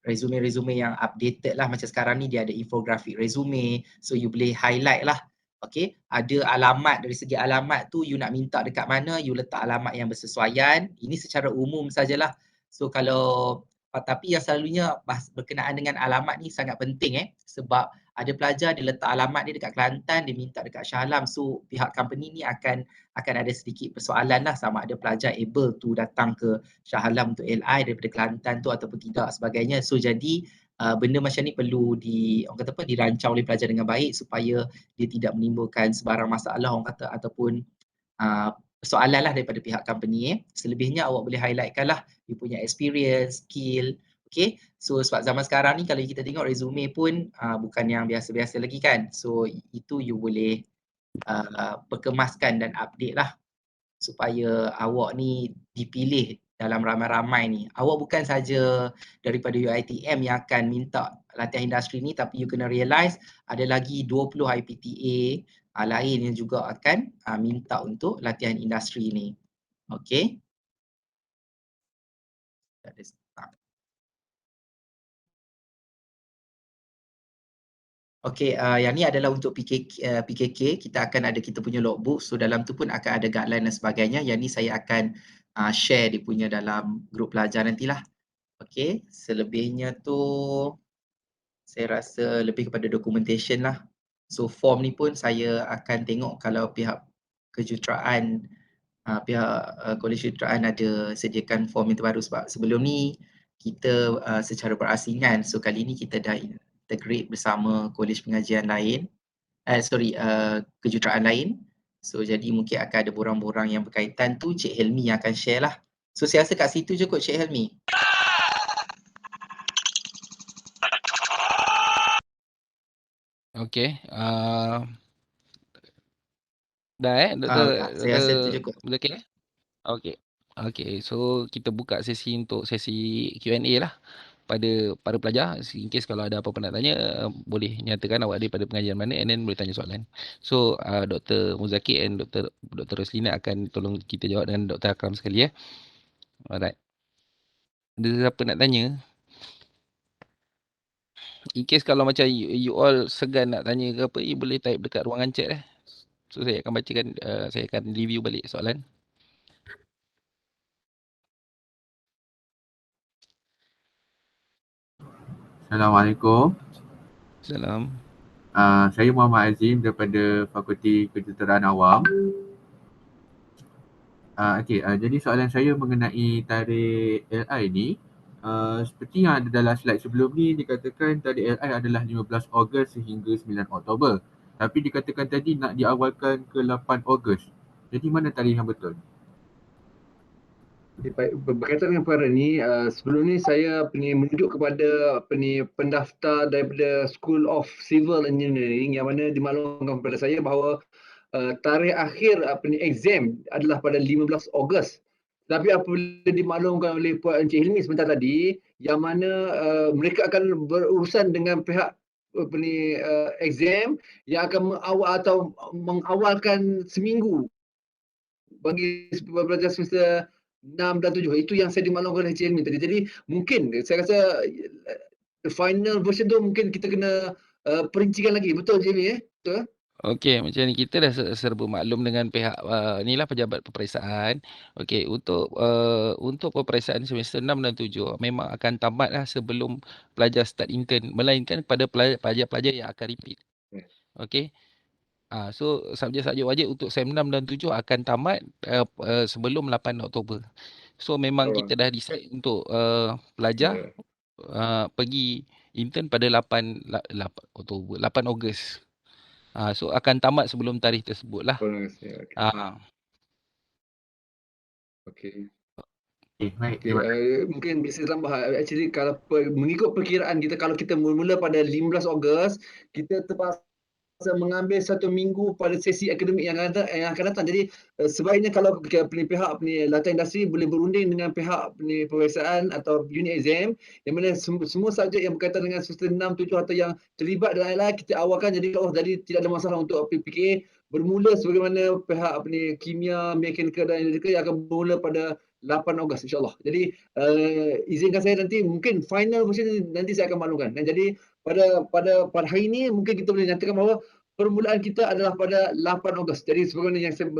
resume-resume yang updated lah, macam sekarang ni dia ada infographic resume, so you boleh highlight lah. Okay, ada alamat, dari segi alamat tu you nak minta dekat mana, you letak alamat yang bersesuaian. Ini secara umum sajalah. So kalau tapi yang selalunya berkenaan dengan alamat ni sangat penting sebab ada pelajar dia letak alamat dia dekat Kelantan, dia minta dekat Shah Alam. So pihak company ni akan ada sedikit persoalan lah sama ada pelajar able to datang ke Shah Alam untuk LI daripada Kelantan tu ataupun tidak sebagainya. So jadi benda macam ni perlu dirancang oleh pelajar dengan baik supaya dia tidak menimbulkan sebarang masalah orang kata ataupun persoalan lah daripada pihak company. Selebihnya awak boleh highlightkan lah you punya experience, skill. Okay, so sebab zaman sekarang ni kalau kita tengok resume pun bukan yang biasa-biasa lagi kan. So itu you boleh perkemaskan dan update lah supaya awak ni dipilih dalam ramai-ramai ni. Awak bukan saja daripada UiTM yang akan minta latihan industri ni, tapi you kena realise ada lagi 20 IPTA lain yang juga akan minta untuk latihan industri ni. Okay. Okay, yang ni adalah untuk PKK. Kita akan ada kita punya logbook. So dalam tu pun akan ada guideline dan sebagainya. Yang ni saya akan share dia punya dalam grup pelajar nantilah. Okay, selebihnya tu saya rasa lebih kepada documentation lah. So form ni pun saya akan tengok kalau pihak kejuruteraan, pihak Kolej Kejuruteraan ada sediakan form yang terbaru sebab sebelum ni kita secara berasingan. So kali ni kita dah integrate bersama kolej pengajian lain, kejuruteraan lain. So jadi mungkin akan ada borang-borang yang berkaitan tu Cik Helmi yang akan share lah. So saya rasa kat situ je kot Cik Helmi. Okay. Dah Doktor? Saya rasa tu je kot. Okay. Okay. Okay, so kita buka sesi untuk sesi Q&A lah pada para pelajar. In case kalau ada apa-apa nak tanya, boleh nyatakan awak daripada pengajian mana and then boleh tanya soalan. So Dr. Muzakir and Dr. Roslina akan tolong kita jawab dan Dr. Akram sekali Alright. Ada siapa nak tanya? In case kalau macam you all segan nak tanya ke apa, you boleh type dekat ruangan chat So saya akan bacakan, saya akan review balik soalan. Assalamualaikum. Salam. Saya Muhammad Azim daripada Fakulti Kejuruteraan Awam. Jadi soalan saya mengenai tarikh LI ni, seperti yang ada dalam slide sebelum ni, dikatakan tarikh LI adalah 15 Ogos sehingga 9 Oktober. Tapi dikatakan tadi nak diawalkan ke 8 Ogos. Jadi mana tarikh yang betul? Berkaitan dengan perkara ni, sebelum ni saya menunjuk kepada pendaftar daripada School of Civil Engineering yang mana dimaklumkan kepada saya bahawa tarikh akhir exam adalah pada 15 Ogos. Tapi apabila dimaklumkan oleh Puan Encik Hilmi sebentar tadi, yang mana mereka akan berurusan dengan pihak exam yang akan mengawalkan seminggu bagi pelajar semester 6 dan 7. Itu yang saya dimaklumkan oleh Encik Hilmi tadi. Jadi mungkin saya rasa the final version tu mungkin kita kena perincikan lagi. Betul Encik Hilmi Betul? Okey, macam ni kita dah serba maklum dengan pihak inilah pejabat peperiksaan. Okey, untuk peperiksaan semester 6 dan 7 memang akan tamatlah sebelum pelajar start intern, melainkan pada pelajar-pelajar yang akan repeat. Okey. So subjek-subjek wajib untuk SEM 6 dan 7 akan tamat sebelum 8 Oktober. So memang kita dah decide untuk pelajar pergi intern pada 8 Oktober, 8 Ogos. So akan tamat sebelum tarikh tersebut lah. Okey. Baik. Mungkin bisa tambah, actually kalau mengikut perkiraan kita, kalau kita mula pada 15 Ogos, kita terpaksa mengambil 1 minggu pada sesi akademik yang akan datang. Jadi sebaiknya kalau pihak latar industri boleh berunding dengan pihak peperiksaan atau unit exam yang mana semua subjek yang berkaitan dengan semester 6, 7 atau yang terlibat dalam lain kita awalkan, jadi tidak ada masalah untuk PPKA bermula sebagaimana pihak kimia, mekanikal dan elektrikal yang akan bermula pada 8 Ogos insyaAllah. Jadi izinkan saya nanti mungkin final version nanti saya akan maklumkan. Dan jadi pada hari ini mungkin kita boleh nyatakan bahawa permulaan kita adalah pada 8 Ogos. Jadi sebagaimana yang saya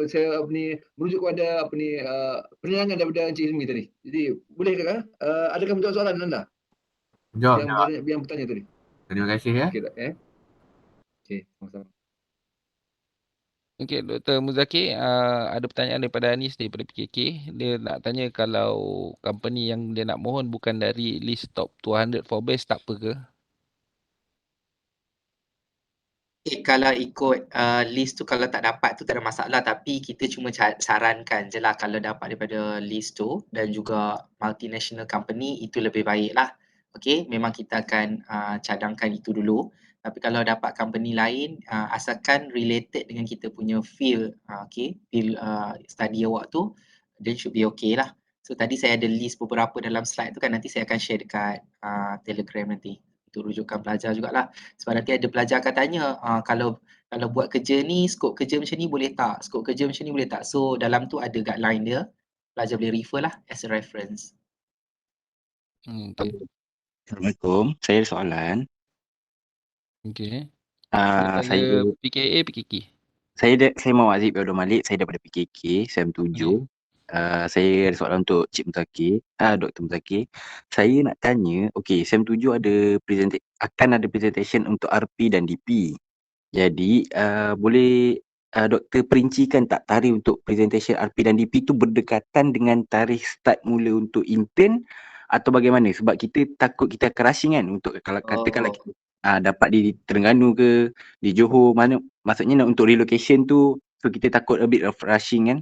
merujuk kepada penerangan daripada Encik Hilmi tadi. Jadi boleh ke adakah menjawab soalan anda? Yang bertanya tadi. Terima kasih ya. Okey, sama-sama. Okey, Dr. Muzakir, ada pertanyaan daripada Anis daripada PKK. Dia nak tanya kalau company yang dia nak mohon bukan dari list top 200 for best, tak apa ke? Kalau ikut list tu, kalau tak dapat tu tak ada masalah, tapi kita cuma sarankan je lah kalau dapat daripada list tu dan juga multinational company itu lebih baik lah. Okay, memang kita akan cadangkan itu dulu. Tapi kalau dapat company lain, asalkan related dengan kita punya field, field study awak tu, then should be okay lah. So tadi saya ada list beberapa dalam slide tu kan, nanti saya akan share dekat Telegram nanti. Untuk rujukan pelajar jugalah. Sebab nanti ada pelajar akan tanya, kalau buat kerja ni, skop kerja macam ni boleh tak? Skop kerja macam ni boleh tak? So dalam tu ada guideline dia. Pelajar boleh refer lah as a reference. Assalamualaikum. Saya ada soalan. Okey. Saya PKA, PKK. Saya Muhammad Aziz Abdul Malik. Saya daripada PKK, SEM 7. Saya ada soalan untuk Cik Muzakir, Dr. Muzakir. Saya nak tanya, okey, SEM 7 akan ada presentation untuk RP dan DP. Jadi, boleh doktor perincikan tak tarikh untuk presentation RP dan DP tu berdekatan dengan tarikh start mula untuk intern atau bagaimana? Sebab kita takut kita akan rushing kan untuk kalau katakanlah kita dapat di Terengganu ke, di Johor, mana maksudnya untuk relocation tu, so kita takut a bit of rushing kan.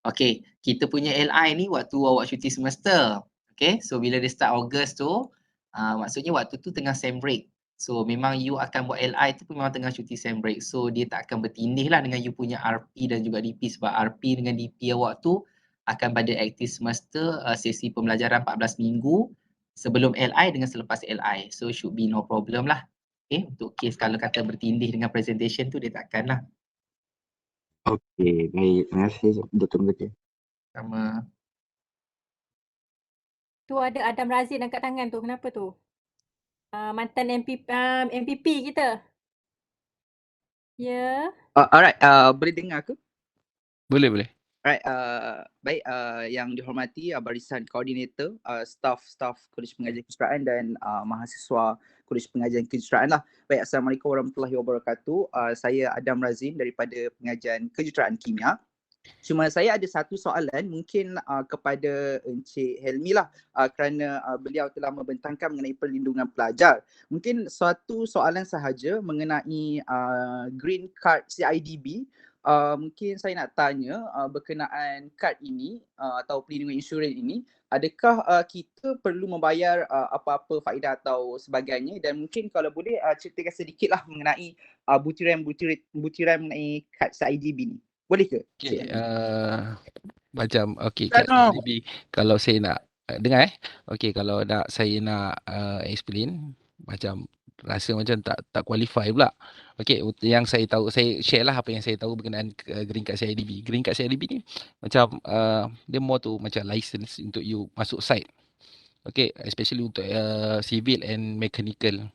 Okay, kita punya LI ni waktu awak cuti semester. Okay, so bila dia start Ogos tu, maksudnya waktu tu tengah sem break. So memang you akan buat LI tu memang tengah cuti sem break. So dia tak akan bertindih lah dengan you punya RP dan juga DP. Sebab RP dengan DP awak tu akan pada aktif semester, sesi pembelajaran 14 minggu sebelum LI dengan selepas LI. So should be no problem lah. Okay, untuk case kalau kata bertindih dengan presentation tu dia takkan lah. Okey, baik. Terima kasih Dr. Muzakir. Sama. Tu ada Adam Razin angkat tangan tu. Kenapa tu? Mantan MPP kita. Ya. Alright, boleh dengar ke? Boleh. Alright, baik, yang dihormati Barisan Koordinator, staff Kolej Pengajian Kejuruteraan dan mahasiswa Kolej Pengajian Kejuruteraan lah. Baik, Assalamualaikum warahmatullahi wabarakatuh. Saya Adam Razin daripada Pengajian Kejuruteraan Kimia. Cuma saya ada satu soalan mungkin kepada Encik Helmi lah, kerana beliau telah membentangkan mengenai perlindungan pelajar. Mungkin suatu soalan sahaja mengenai green card CIDB. Mungkin saya nak tanya berkenaan kad ini atau perlindungan insurans ini, adakah kita perlu membayar apa-apa faedah atau sebagainya, dan mungkin kalau boleh ceritakan sedikitlah mengenai butiran mengenai kad CIDB ni. Boleh ke? Okay, macam kat CIDB, kalau saya nak dengar okay, kalau saya nak explain, macam rasa macam tak qualify pula. Okay, yang saya tahu, saya share lah apa yang saya tahu berkenaan Green Card CIDB. Green Card CIDB ni macam dia more tu macam license untuk you masuk site. Okay, especially untuk civil and mechanical.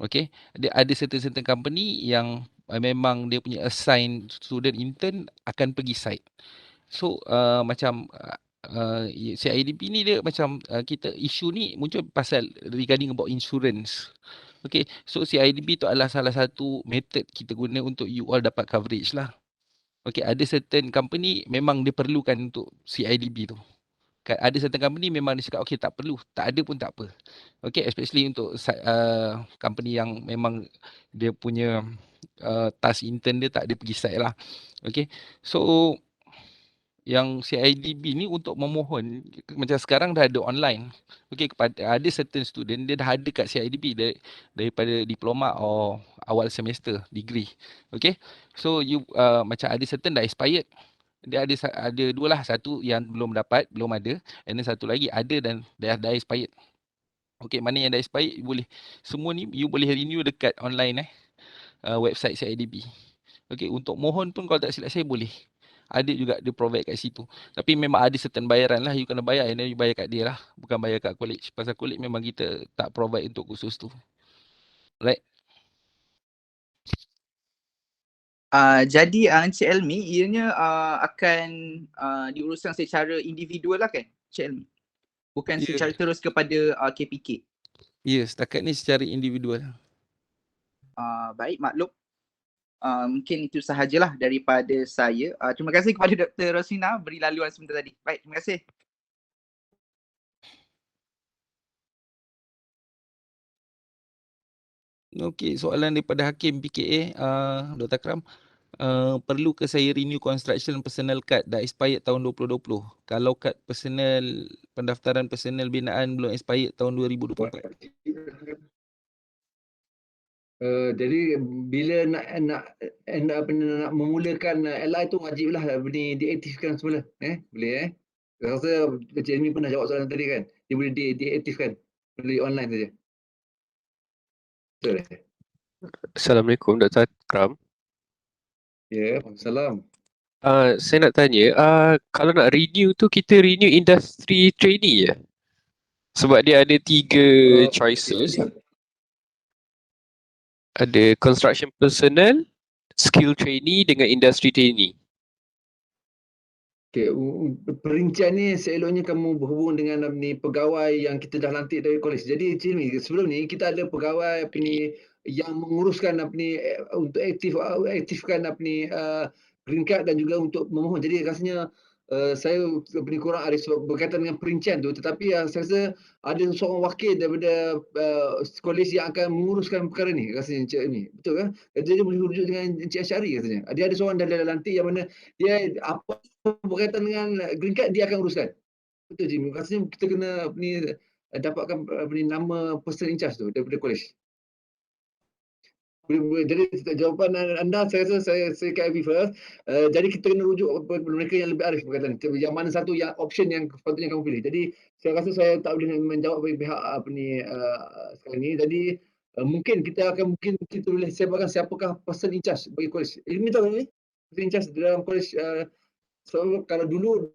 Okay, dia ada certain company yang memang dia punya assign student intern akan pergi site. So macam CIDB ni dia macam kita isu ni muncul pasal regarding about insurance. Okay, so CIDB tu adalah salah satu method kita guna untuk you all dapat coverage lah. Okay, ada certain company memang dia perlukan untuk CIDB tu. Ada certain company memang dia cakap okay tak perlu, tak ada pun tak apa. Okay, especially untuk company yang memang dia punya task intern dia tak ada pergi site lah. Okay, so yang CIDB ni untuk memohon, macam sekarang dah ada online. Okay, kepada ada certain student dia dah ada kat CIDB daripada diploma atau awal semester degree. Okay, so you macam ada certain dah expired. Dia ada dua lah, satu yang belum ada, and then satu lagi ada dan dah expired. Okay, mana yang dah expired boleh, semua ni you boleh renew dekat online website CIDB. Okay, untuk mohon pun kalau tak silap saya boleh. Ada juga dia provide kat situ. Tapi memang ada certain bayaran lah, you kena bayar, and then you bayar kat dia lah, bukan bayar kat college. Pasal college memang kita tak provide untuk khusus tu. Right? Jadi Encik Elmi, ianya akan diuruskan secara individual lah kan, Encik Elmi? Bukan secara terus kepada KPK? Ya, setakat ni secara individual. Baik, maklum. Mungkin itu sahajalah daripada saya. Terima kasih kepada Dr. Rosina beri laluan sebentar tadi. Baik, terima kasih. Okey, soalan daripada Hakim PKA, Dr. Akram. Perlu ke saya renew construction personal card dah expired tahun 2020? Kalau kad personal, pendaftaran personal binaan belum expired tahun 2024. Jadi bila nak memulakan LI tu wajiblah diaktifkan semula. Boleh Saya rasa Encik Elmi pernah jawab soalan tadi kan. Dia boleh diaktifkan melalui online saja. Betul. Assalamualaikum Dr. Akram. Ya, Waalaikumsalam. Saya nak tanya, kalau nak renew tu kita renew industry trainee je? Sebab dia ada 3 choices. Ada construction personnel, skill trainee dengan industry trainee. Okay, perincian ni seeloknya kamu berhubung dengan pegawai yang kita dah lantik dari kolej. Jadi sebelum ni kita ada pegawai yang menguruskan untuk aktifkan green card dan juga untuk memohon. Jadi rasanya saya kurang ada berkaitan dengan perincian tu, tetapi saya rasa ada seorang wakil daripada kolej yang akan menguruskan perkara ni rasanya Encik ni. Betul kan? Jadi dia boleh rujuk dengan Encik Asyari rasanya. Dia ada seorang dah lantik yang mana dia apa berkaitan dengan green card dia akan uruskan. Betul Jimmy. Rasanya kita kena dapatkan nama person in charge tu daripada kolej. Jadi jawapan anda saya rasa saya KIV first. Jadi kita kena rujuk mereka yang lebih arif berkaitan yang mana satu yang option yang sepatutnya kamu pilih. Jadi saya rasa saya tak boleh menjawab bagi pihak sekarang ni. Jadi mungkin kita boleh sebarkan siapakah person in charge bagi kolej. Ilmi tahu ni person in charge dalam kolej. So kalau dulu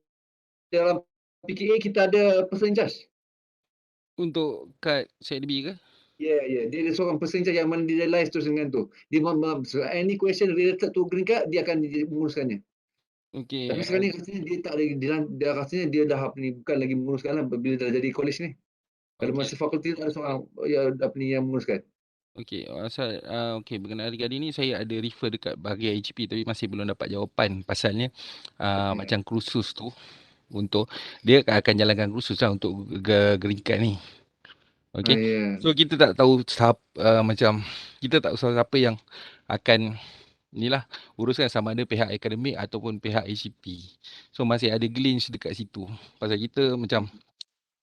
dalam PKA kita ada person in charge. Untuk kad CIDB ke? Ya. Dia ada seorang person in charge yang mana dia live terus dengan tu. Dia any question related to green card dia akan menguruskannya. Okey. Tapi sekarang ni rasanya dia tak ada, rasanya dia dah bukan lagi menguruskan lah bila dah jadi college ni. Kalau masih fakulti ada seorang yang menguruskan. Okey, okey, berkenaan dengan ni saya ada refer dekat bahagian IGP tapi masih belum dapat jawapan pasalnya macam kursus tu untuk dia akan jalankan kursus lah untuk green card ni. Okey. So kita tak tahu macam kita tak tahu siapa yang akan inilah uruskan, sama ada pihak akademik ataupun pihak IGP. So masih ada glitch dekat situ. Pasal kita macam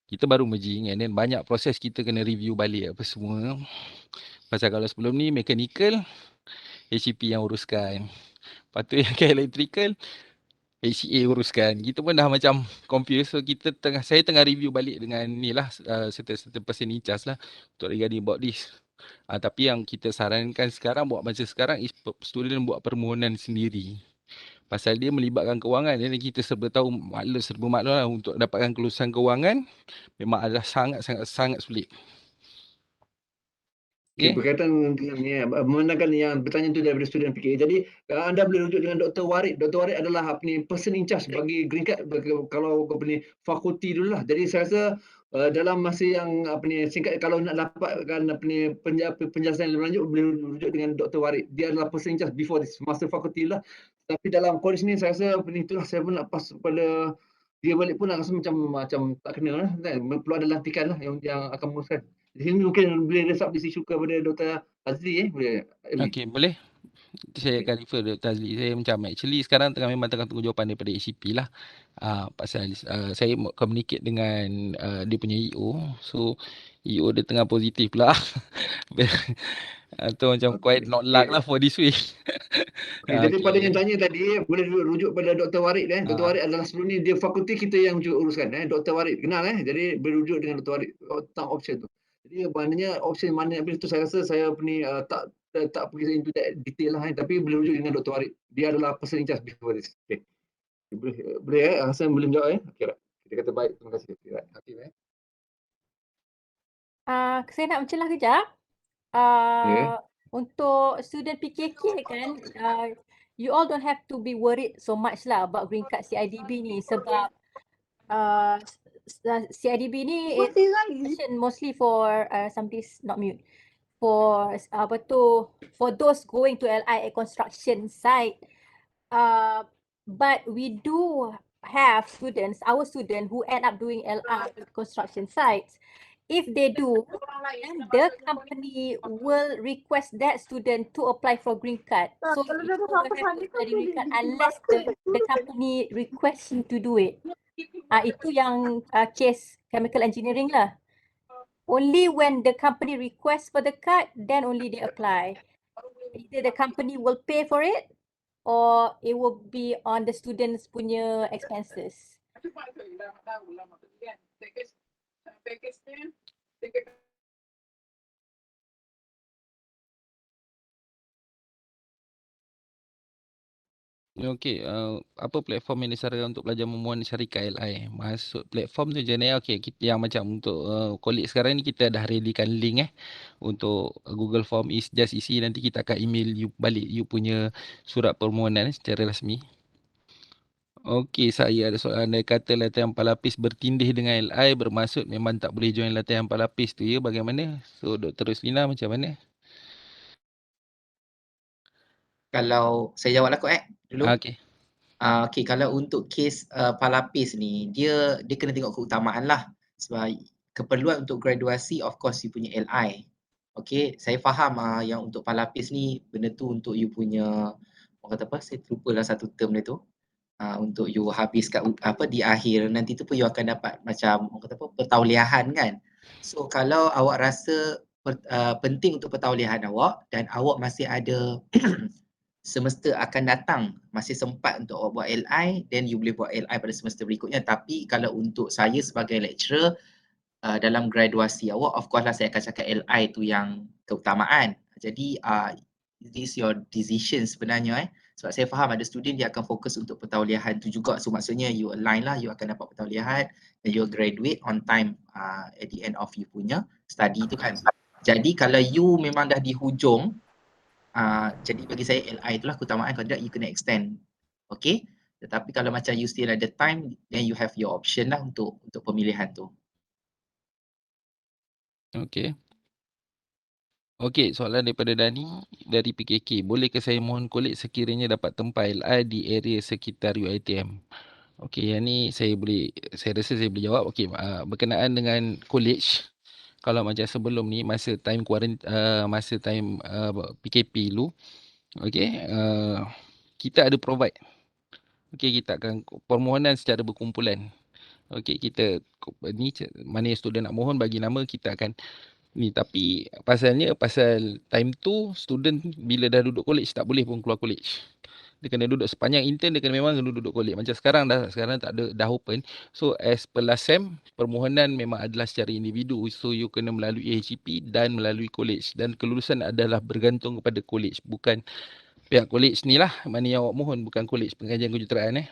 kita baru merging and then banyak proses kita kena review balik apa semua. Pasal kalau sebelum ni mechanical HCP yang uruskan. Lepas tu yang ke electrical HCA uruskan. Kita pun dah macam confused. So saya tengah review balik dengan ni lah certain person in charge lah untuk regarding about this. Tapi yang kita sarankan sekarang buat masa sekarang is student buat permohonan sendiri. Pasal dia melibatkan kewangan. Jadi kita serba tahu serba maklum lah untuk dapatkan kelulusan kewangan memang adalah sangat sulit. Okay, berkaitan dengan ni, memandangkan yang bertanya tu daripada student PKA. Jadi anda boleh rujuk dengan Dr. Warid. Dr. Warid adalah person in charge bagi green card kalau fakulti dulu lah. Jadi saya rasa dalam masa yang singkat, kalau nak dapatkan penjelasan yang lebih lanjut, boleh rujuk dengan Dr. Warid. Dia adalah person in charge before this, masa fakulti lah. Tapi dalam kondisi ni saya rasa itulah saya pun nak pas pada dia balik pun nak rasa macam tak kena lah. Perlu ada lantikan lah yang akan menguruskan. Di sini mungkin boleh resap isu kepada Dr. Azli boleh. Okey, boleh. Saya akan refer Dr. Azli. Saya macam actually sekarang memang tengah tunggu jawapan daripada HCP lah. Pasal saya communicate dengan dia punya EO. So EO dia tengah positif pula. Atau macam quite not luck lah for this week. Jadi pada yang tanya tadi, boleh rujuk pada Dr. Warid. Dr. Warid adalah sebelum ni dia fakulti kita yang uruskan. Dr. Warid, kenal jadi berujuk dengan Dr. Warid tentang option tu. Jadi maknanya option mana itu saya rasa saya tak pergi into that detail lah, tapi boleh rujuk dengan Dr. Warid. Dia adalah person in charge before this. Okay. Boleh rasa belum jawab Okey, kita kata baik, terima kasih. Okay, saya nak mencelah kejap. Untuk student PKK kan, you all don't have to be worried so much lah about green card CIDB ni, sebab CIDB ni is mostly for somebody's not mute, for those going to LI at construction site. But we do have our students who end up doing LI at construction sites. If they do, then the company will request that student to apply for green card. So you don't have to apply green card unless the company requests you to do it. Itu yang case chemical engineering lah. Only when the company requests for the card, then only they apply. Either the company will pay for it or it will be on the students punya expenses. Okey, apa platform yang disarankan untuk pelajar memohon syarikat LI? Maksud platform tu jenis kita yang macam untuk college sekarang ni kita dah readykan link untuk Google Form, just isi, nanti kita akan email you balik you punya surat permohonan secara rasmi. Okey, saya ada soalan. Anda kata latihan 4 lapis bertindih dengan LI bermaksud memang tak boleh join latihan 4 lapis tu bagaimana? So Dr. Ruslina macam mana? Kalau saya jawab lah dulu. Okey. Okey, kalau untuk kes palapis ni, dia kena tengok keutamaan lah. Sebab keperluan untuk graduasi of course you punya LI. Okey, saya faham yang untuk palapis ni benda tu untuk you punya saya terlupa lah satu term dia tu. Untuk you habis di akhir nanti tu pun you akan dapat macam pertauliahan kan. So kalau awak rasa penting untuk pertauliahan awak dan awak masih ada semester akan datang, masih sempat untuk awak buat LI, then you boleh buat LI pada semester berikutnya. Tapi kalau untuk saya sebagai lecturer dalam graduasi awak, of course lah saya akan cakap LI tu yang keutamaan. Jadi this your decision sebenarnya sebab saya faham ada student dia akan fokus untuk pertauliahan tu juga. So maksudnya you align lah, you akan dapat pertauliahan dan you graduate on time at the end of you punya study tu kan. Jadi kalau you memang dah di hujung, jadi bagi saya LI itulah keutamaan, kalau tidak you kena extend. Okay, tetapi kalau macam you still ada time, then you have your option lah untuk pemilihan tu. Okay. Okey, soalan daripada Dani dari PKK. Bolehkah saya mohon kolej sekiranya dapat tempah LI di area sekitar UiTM? Okey, yang ni saya rasa saya boleh jawab. Okey, berkenaan dengan kolej, kalau macam sebelum ni masa time PKP dulu, okey, kita ada provide. Okey, kita akan permohonan secara berkumpulan. Okey, kita ni mana yang student nak mohon bagi nama, kita akan ni. Tapi pasal time tu student bila dah duduk college tak boleh pun keluar college. Dia kena duduk sepanjang intern, dia kena memang kena duduk college. Macam sekarang tak ada, dah open. So as per last sem, permohonan memang adalah secara individu. So you kena melalui AHCP dan melalui college, dan kelulusan adalah bergantung kepada college, bukan pihak college ni lah mana yang awak mohon, bukan college pengajian kejuruteraan.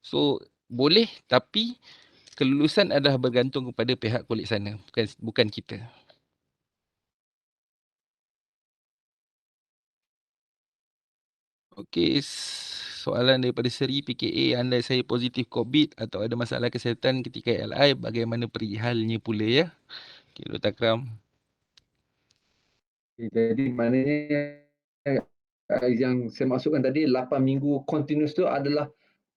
So boleh, tapi kelulusan adalah bergantung kepada pihak college sana, bukan kita. Okey, soalan daripada Seri PKA, andai saya positif COVID atau ada masalah kesihatan ketika LI, bagaimana perihalnya pula ya? Okey, Dr. Akram. Jadi maknanya yang saya maksudkan tadi 8 minggu continuous tu adalah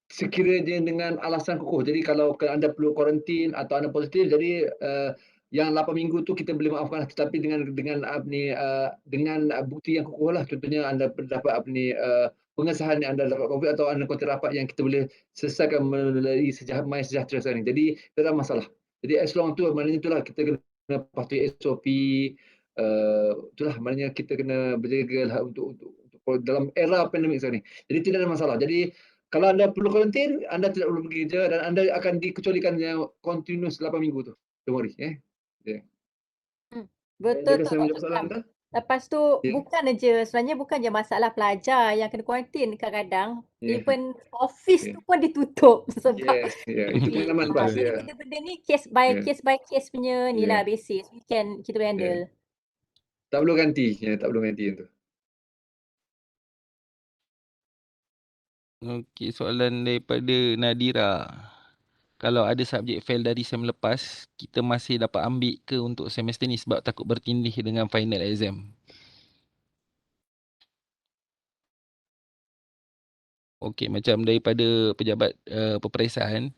sekiranya dengan alasan kukuh. Jadi kalau anda perlu kuarantin atau anda positif, jadi yang 8 minggu tu kita boleh maafkan, tetapi dengan bukti yang kukuh lah. Contohnya anda dapat pengesahan anda dapat COVID atau anda kontak rapat yang kita boleh selesaikan melalui My Sejahtera sekarang ni. Jadi tak ada masalah. Jadi as long tu maknanya itulah kita kena patuhi SOP. Itulah maknanya kita kena berjaga lah untuk dalam era pandemik sekarang ni. Jadi tidak ada masalah. Jadi kalau anda perlu kuarantin, anda tidak perlu pergi kerja dan anda akan dikecualikan yang continuous 8 minggu tu. Don't worry. Yeah. Betul Adakah tu saya menjawab Dr. soalan Kam. anda? Lepas tu sebenarnya bukan je masalah pelajar yang kena kuarantin. Kadang-kadang even office tu pun ditutup sebab Itu pengalaman lepas. jadi benda-benda ni case by case punya ni lah basis. Kita boleh handle. Tak perlu ganti. Tak perlu ganti tu. Okey, soalan daripada Nadira. Kalau ada subjek fail dari sem lepas, kita masih dapat ambil ke untuk semester ni sebab takut bertindih dengan final exam? Okey, macam daripada pejabat peperiksaan,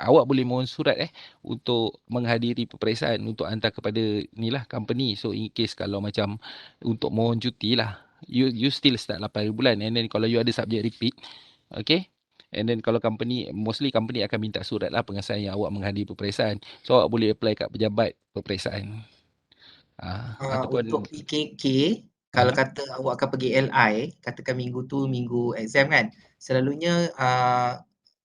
awak boleh mohon surat untuk menghadiri peperiksaan untuk hantar kepada ni lah company. So in case kalau macam untuk mohon cuti lah, you still start 8 bulan, and then kalau you ada subjek repeat, okay, and then kalau mostly company akan minta surat lah pengesahan yang awak menghadiri peperiksaan. So awak boleh apply kat pejabat peperiksaan. Ataupun untuk PKK, kalau kata awak akan pergi LI, katakan minggu tu minggu exam kan, selalunya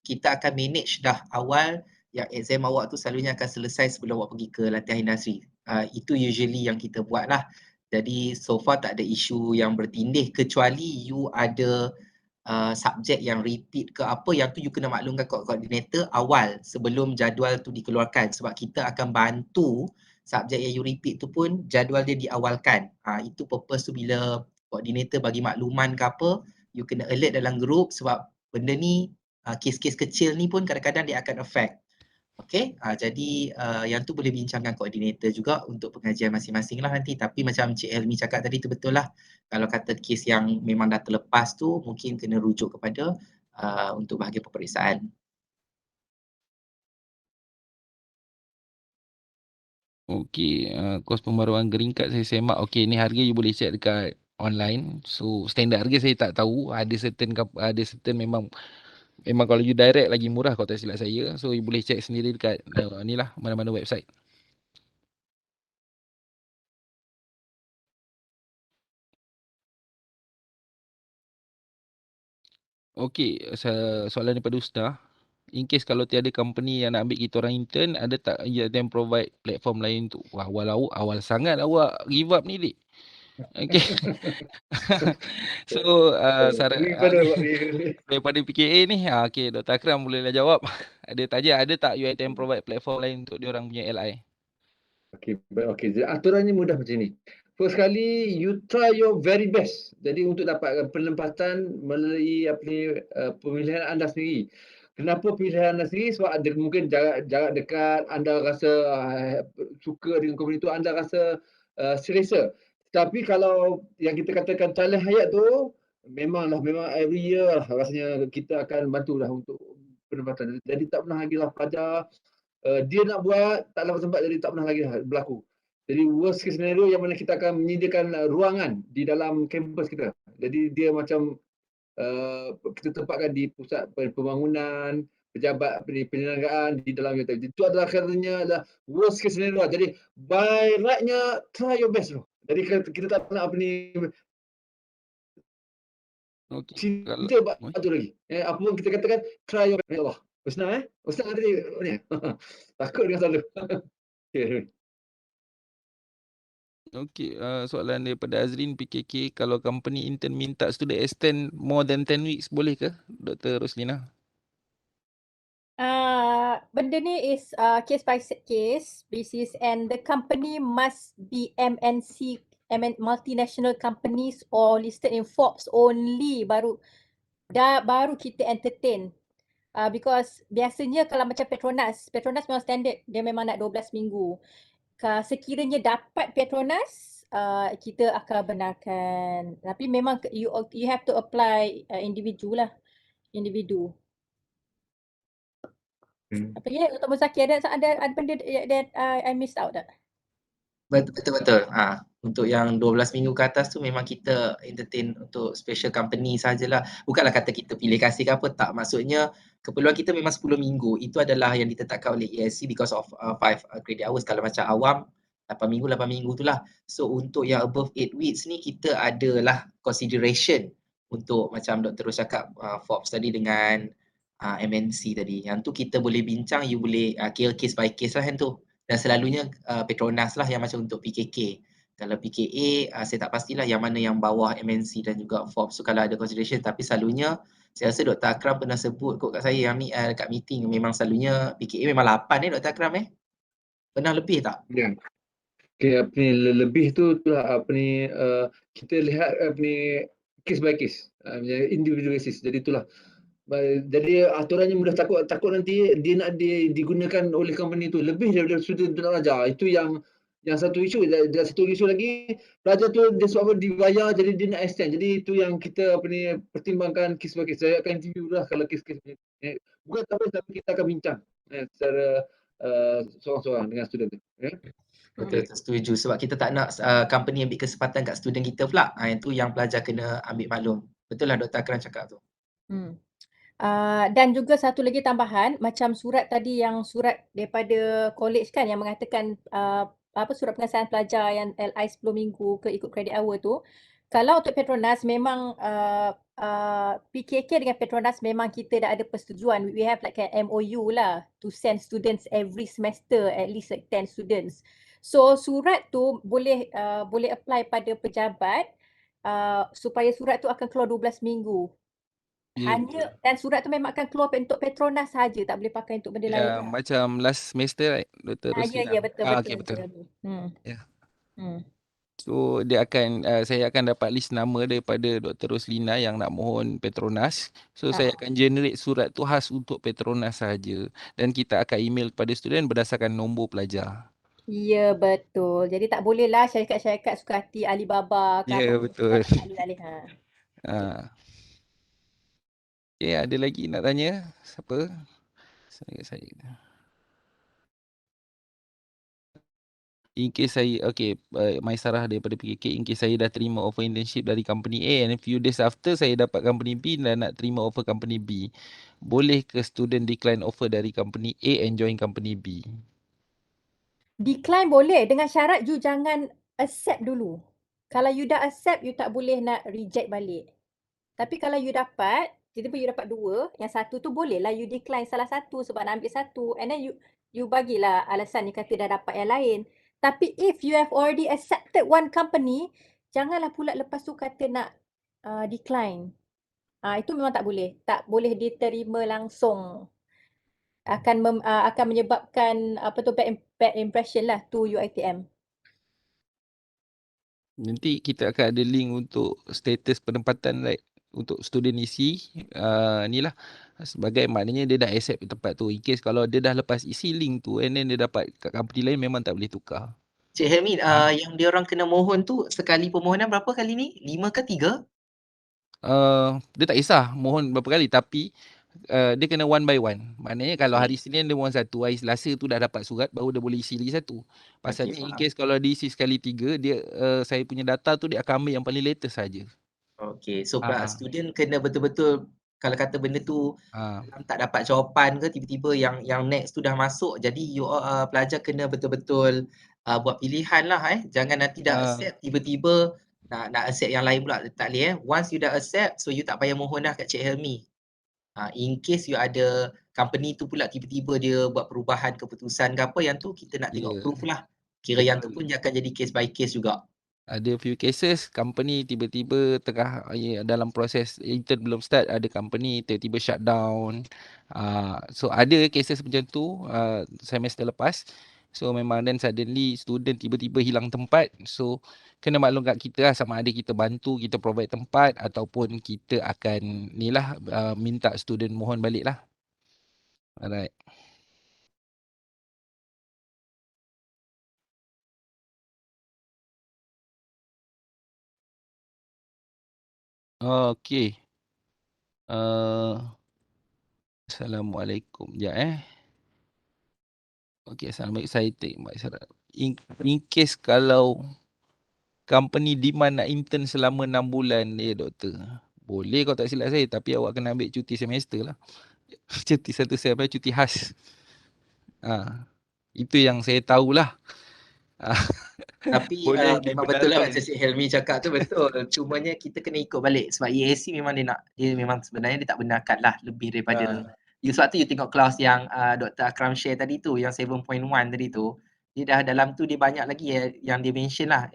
kita akan manage dah awal yang exam awak tu selalunya akan selesai sebelum awak pergi ke latihan industri. Itu usually yang kita buat lah. Jadi so far tak ada isu yang bertindih, kecuali you ada subjek yang repeat ke apa, yang tu you kena maklumkan koordinator awal sebelum jadual tu dikeluarkan, sebab kita akan bantu subjek yang you repeat tu pun jadual dia diawalkan. Itu purpose tu, bila koordinator bagi makluman ke apa, you kena alert dalam group, sebab benda ni kes-kes kecil ni pun kadang-kadang dia akan affect. Okay, jadi yang tu boleh bincangkan koordinator juga untuk pengajian masing-masing lah nanti. Tapi macam Cik Helmi cakap tadi tu betul lah. Kalau kata kes yang memang dah terlepas tu, mungkin kena rujuk kepada untuk bahagian peperiksaan. okey, kos pembaruan green card saya semak. Okey, ni harga you boleh check dekat online. So standard harga saya tak tahu. Ada certain memang kalau you direct lagi murah kalau tak silap saya. So you boleh check sendiri dekat ni lah, mana-mana website. Okey, soalan daripada Ustaz. In case kalau tiada company yang nak ambil kita orang intern, ada tak yang provide platform lain tu? Wah, awal sangat awak give up ni, Dik. Okey. So, daripada PKA ni, okey, Dr. Akram bolehlah jawab. Ada tak UiTM provide platform lain untuk diorang punya LI? Okey. Aturannya mudah macam ni. First kali, you try your very best. Jadi untuk dapatkan penempatan melalui pemilihan anda sendiri. Kenapa pilihan anda sendiri? Sebab ada mungkin jarak dekat, anda rasa suka dengan company itu, anda rasa selesa. Tapi kalau yang kita katakan talian hayat tu, memang every year lah rasanya kita akan bantu lah untuk penempatan. Jadi tak pernah lagi lah pelajar dia nak buat tak dapat tempat, jadi tak pernah lagi lah berlaku. Jadi worst case scenario yang mana kita akan menyediakan ruangan di dalam kampus kita. Jadi dia macam kita tempatkan di pusat pembangunan, pejabat penyelenggaraan di dalam itu. Itu adalah katanya adalah worst case scenario. Jadi by right-nya try your best. Jadi kita tak nak apa ni Okey. Kalau kita bantu lagi. Apa pun kita katakan try your best. Ya Allah. Ustaz Ustaz tadi ni. Takut dengan selalu. Okay. Okey, soalan daripada Azrin PKK, kalau company intern minta student extend more than 10 weeks boleh ke, Dr. Roslina? Benda ni is case by case basis, and the company must be MNC, multinational companies or listed in Forbes only, baru kita entertain. Because biasanya kalau macam Petronas memang standard, dia memang nak 12 minggu. Sekiranya dapat Petronas, kita akan benarkan. Tapi memang you have to apply individu. Apa lagi Dr. Muzaki, ada benda that I missed out tak? Betul. Untuk yang 12 minggu ke atas tu memang kita entertain untuk special company sajalah. Bukanlah kata kita pilih kasih ke apa, tak. Maksudnya keperluan kita memang 10 minggu. Itu adalah yang ditetapkan oleh ESC because of 5 credit hours. Kalau macam awam 8 minggu tu lah. So untuk yang above 8 weeks ni kita adalah consideration untuk macam Dr. Ros cakap Forbes tadi dengan MNC tadi. Yang tu kita boleh bincang, you boleh kira case by case lah yang tu. Dan selalunya Petronas lah yang macam untuk PKK. Kalau PKA saya tak pastilah yang mana yang bawah MNC dan juga Forbes. So kalau ada consideration, tapi selalunya saya rasa Dr. Akram pernah sebut kot kat saya yang kat meeting, memang selalunya PKA memang 8 Dr. Akram Pernah lebih tak? Ya. Okay, apa ni lebih tu itulah apa ni kita lihat apa ni case by case, individual basis. Jadi itulah. Jadi aturannya mudah takut nanti dia nak digunakan oleh company tu lebih daripada student tu nak belajar. Itu yang satu isu. Dan satu isu lagi, pelajar tu dia sebab apa dibayar jadi dia nak extend. Jadi itu yang kita apa ni pertimbangkan case by case. Saya akan interview lah kalau case-case ni. Bukan tapi kita akan bincang secara seorang-seorang dengan student tu. Betul, setuju. Sebab kita tak nak company ambil kesempatan kat student kita pula. Itu yang pelajar kena ambil maklum. Betul lah Dr. Akram cakap tu. Dan juga satu lagi tambahan, macam surat tadi, yang surat daripada college kan yang mengatakan surat pengesahan pelajar yang LI 10 minggu ke ikut credit hour tu. Kalau untuk Petronas memang PKK dengan Petronas memang kita dah ada persetujuan. We have like an MOU lah to send students every semester, at least like 10 students. So surat tu boleh apply pada pejabat supaya surat tu akan keluar 12 minggu. Hanya dan surat tu memang akan keluar untuk Petronas saja, tak boleh pakai untuk benda lain. Ya, macam last semester, right, Dr. Roslina? Ya, betul. Okay, betul. Ya. So dia akan saya akan dapat list nama daripada Dr. Roslina yang nak mohon Petronas. So saya akan generate surat tu khas untuk Petronas saja, dan kita akan email kepada student berdasarkan nombor pelajar. Ya, betul. Jadi tak bolehlah syarikat-syarikat suka hati Alibaba ke Ya, betul. alih-alih. Okay, ada lagi nak tanya? Siapa? Saya. In case saya, Maisarah daripada PKK, in case saya dah terima offer internship dari company A and a few days after saya dapat company B dan nak terima offer company B, boleh ke student decline offer dari company A and join company B? Decline boleh, dengan syarat you jangan accept dulu. Kalau you dah accept, you tak boleh nak reject balik. Tapi kalau you dapat, tiba-tiba you dapat 2, yang satu tu bolehlah you decline salah satu sebab nak ambil satu, and then you bagilah alasan you kata dah dapat yang lain. Tapi if you have already accepted one company, janganlah pula lepas tu kata nak decline. Itu memang tak boleh. Tak boleh diterima langsung. Akan menyebabkan bad impression lah to UiTM. Nanti kita akan ada link untuk status penempatan, like untuk student isi ni lah, sebagai maknanya dia dah accept tempat tu. In case kalau dia dah lepas isi link tu and then dia dapat kat company lain, memang tak boleh tukar. Cik Helmi, yang dia orang kena mohon tu sekali permohonan berapa kali ni? 5 ke 3? Dia tak kisah mohon berapa kali, tapi dia kena one by one. Maknanya kalau hari Senin dia mohon satu, hari Selasa tu dah dapat surat, baru dia boleh isi lagi satu. Pasalnya in case kalau dia isi sekali 3, dia saya punya data tu dia akan ambil yang paling latest saja. Okay, so student kena betul-betul kalau kata benda tu tak dapat jawapan ke tiba-tiba yang next tu dah masuk, jadi you pelajar kena betul-betul buat pilihan lah jangan nanti dah accept tiba-tiba nak accept yang lain pula tak boleh once you dah accept, so you tak payah mohon dah kat Cik Helmi. In case you ada company tu pula tiba-tiba dia buat perubahan keputusan ke apa, yang tu kita nak tengok proof lah. Kira yang tu pun dia akan jadi case by case juga. Ada few cases company tiba-tiba tengah dalam proses intern belum start, ada company tiba-tiba shutdown. So ada cases macam tu semester lepas. So memang then suddenly student tiba-tiba hilang tempat. So kena maklum kat kita lah, sama ada kita bantu, kita provide tempat ataupun kita akan minta student mohon balik lah. Alright. Okay. Assalamualaikum. Okay, Assalamualaikum. Saya take Mak Isyarat. In case kalau company demand nak intern selama 6 bulan, doktor. Boleh kalau tak silap saya, tapi awak kena ambil cuti semester lah. Cuti satu semester, cuti khas. Itu yang saya tahulah. Tapi memang betul lah macam Cik Helmi cakap tu betul. Cumanya kita kena ikut balik sebab EAC memang dia memang sebenarnya dia tak benarkan lah lebih daripada sebab tu you tengok kelas yang Dr. Akram share tadi tu, yang 7.1 tadi tu, dia dah dalam tu dia banyak lagi yang dia mention lah,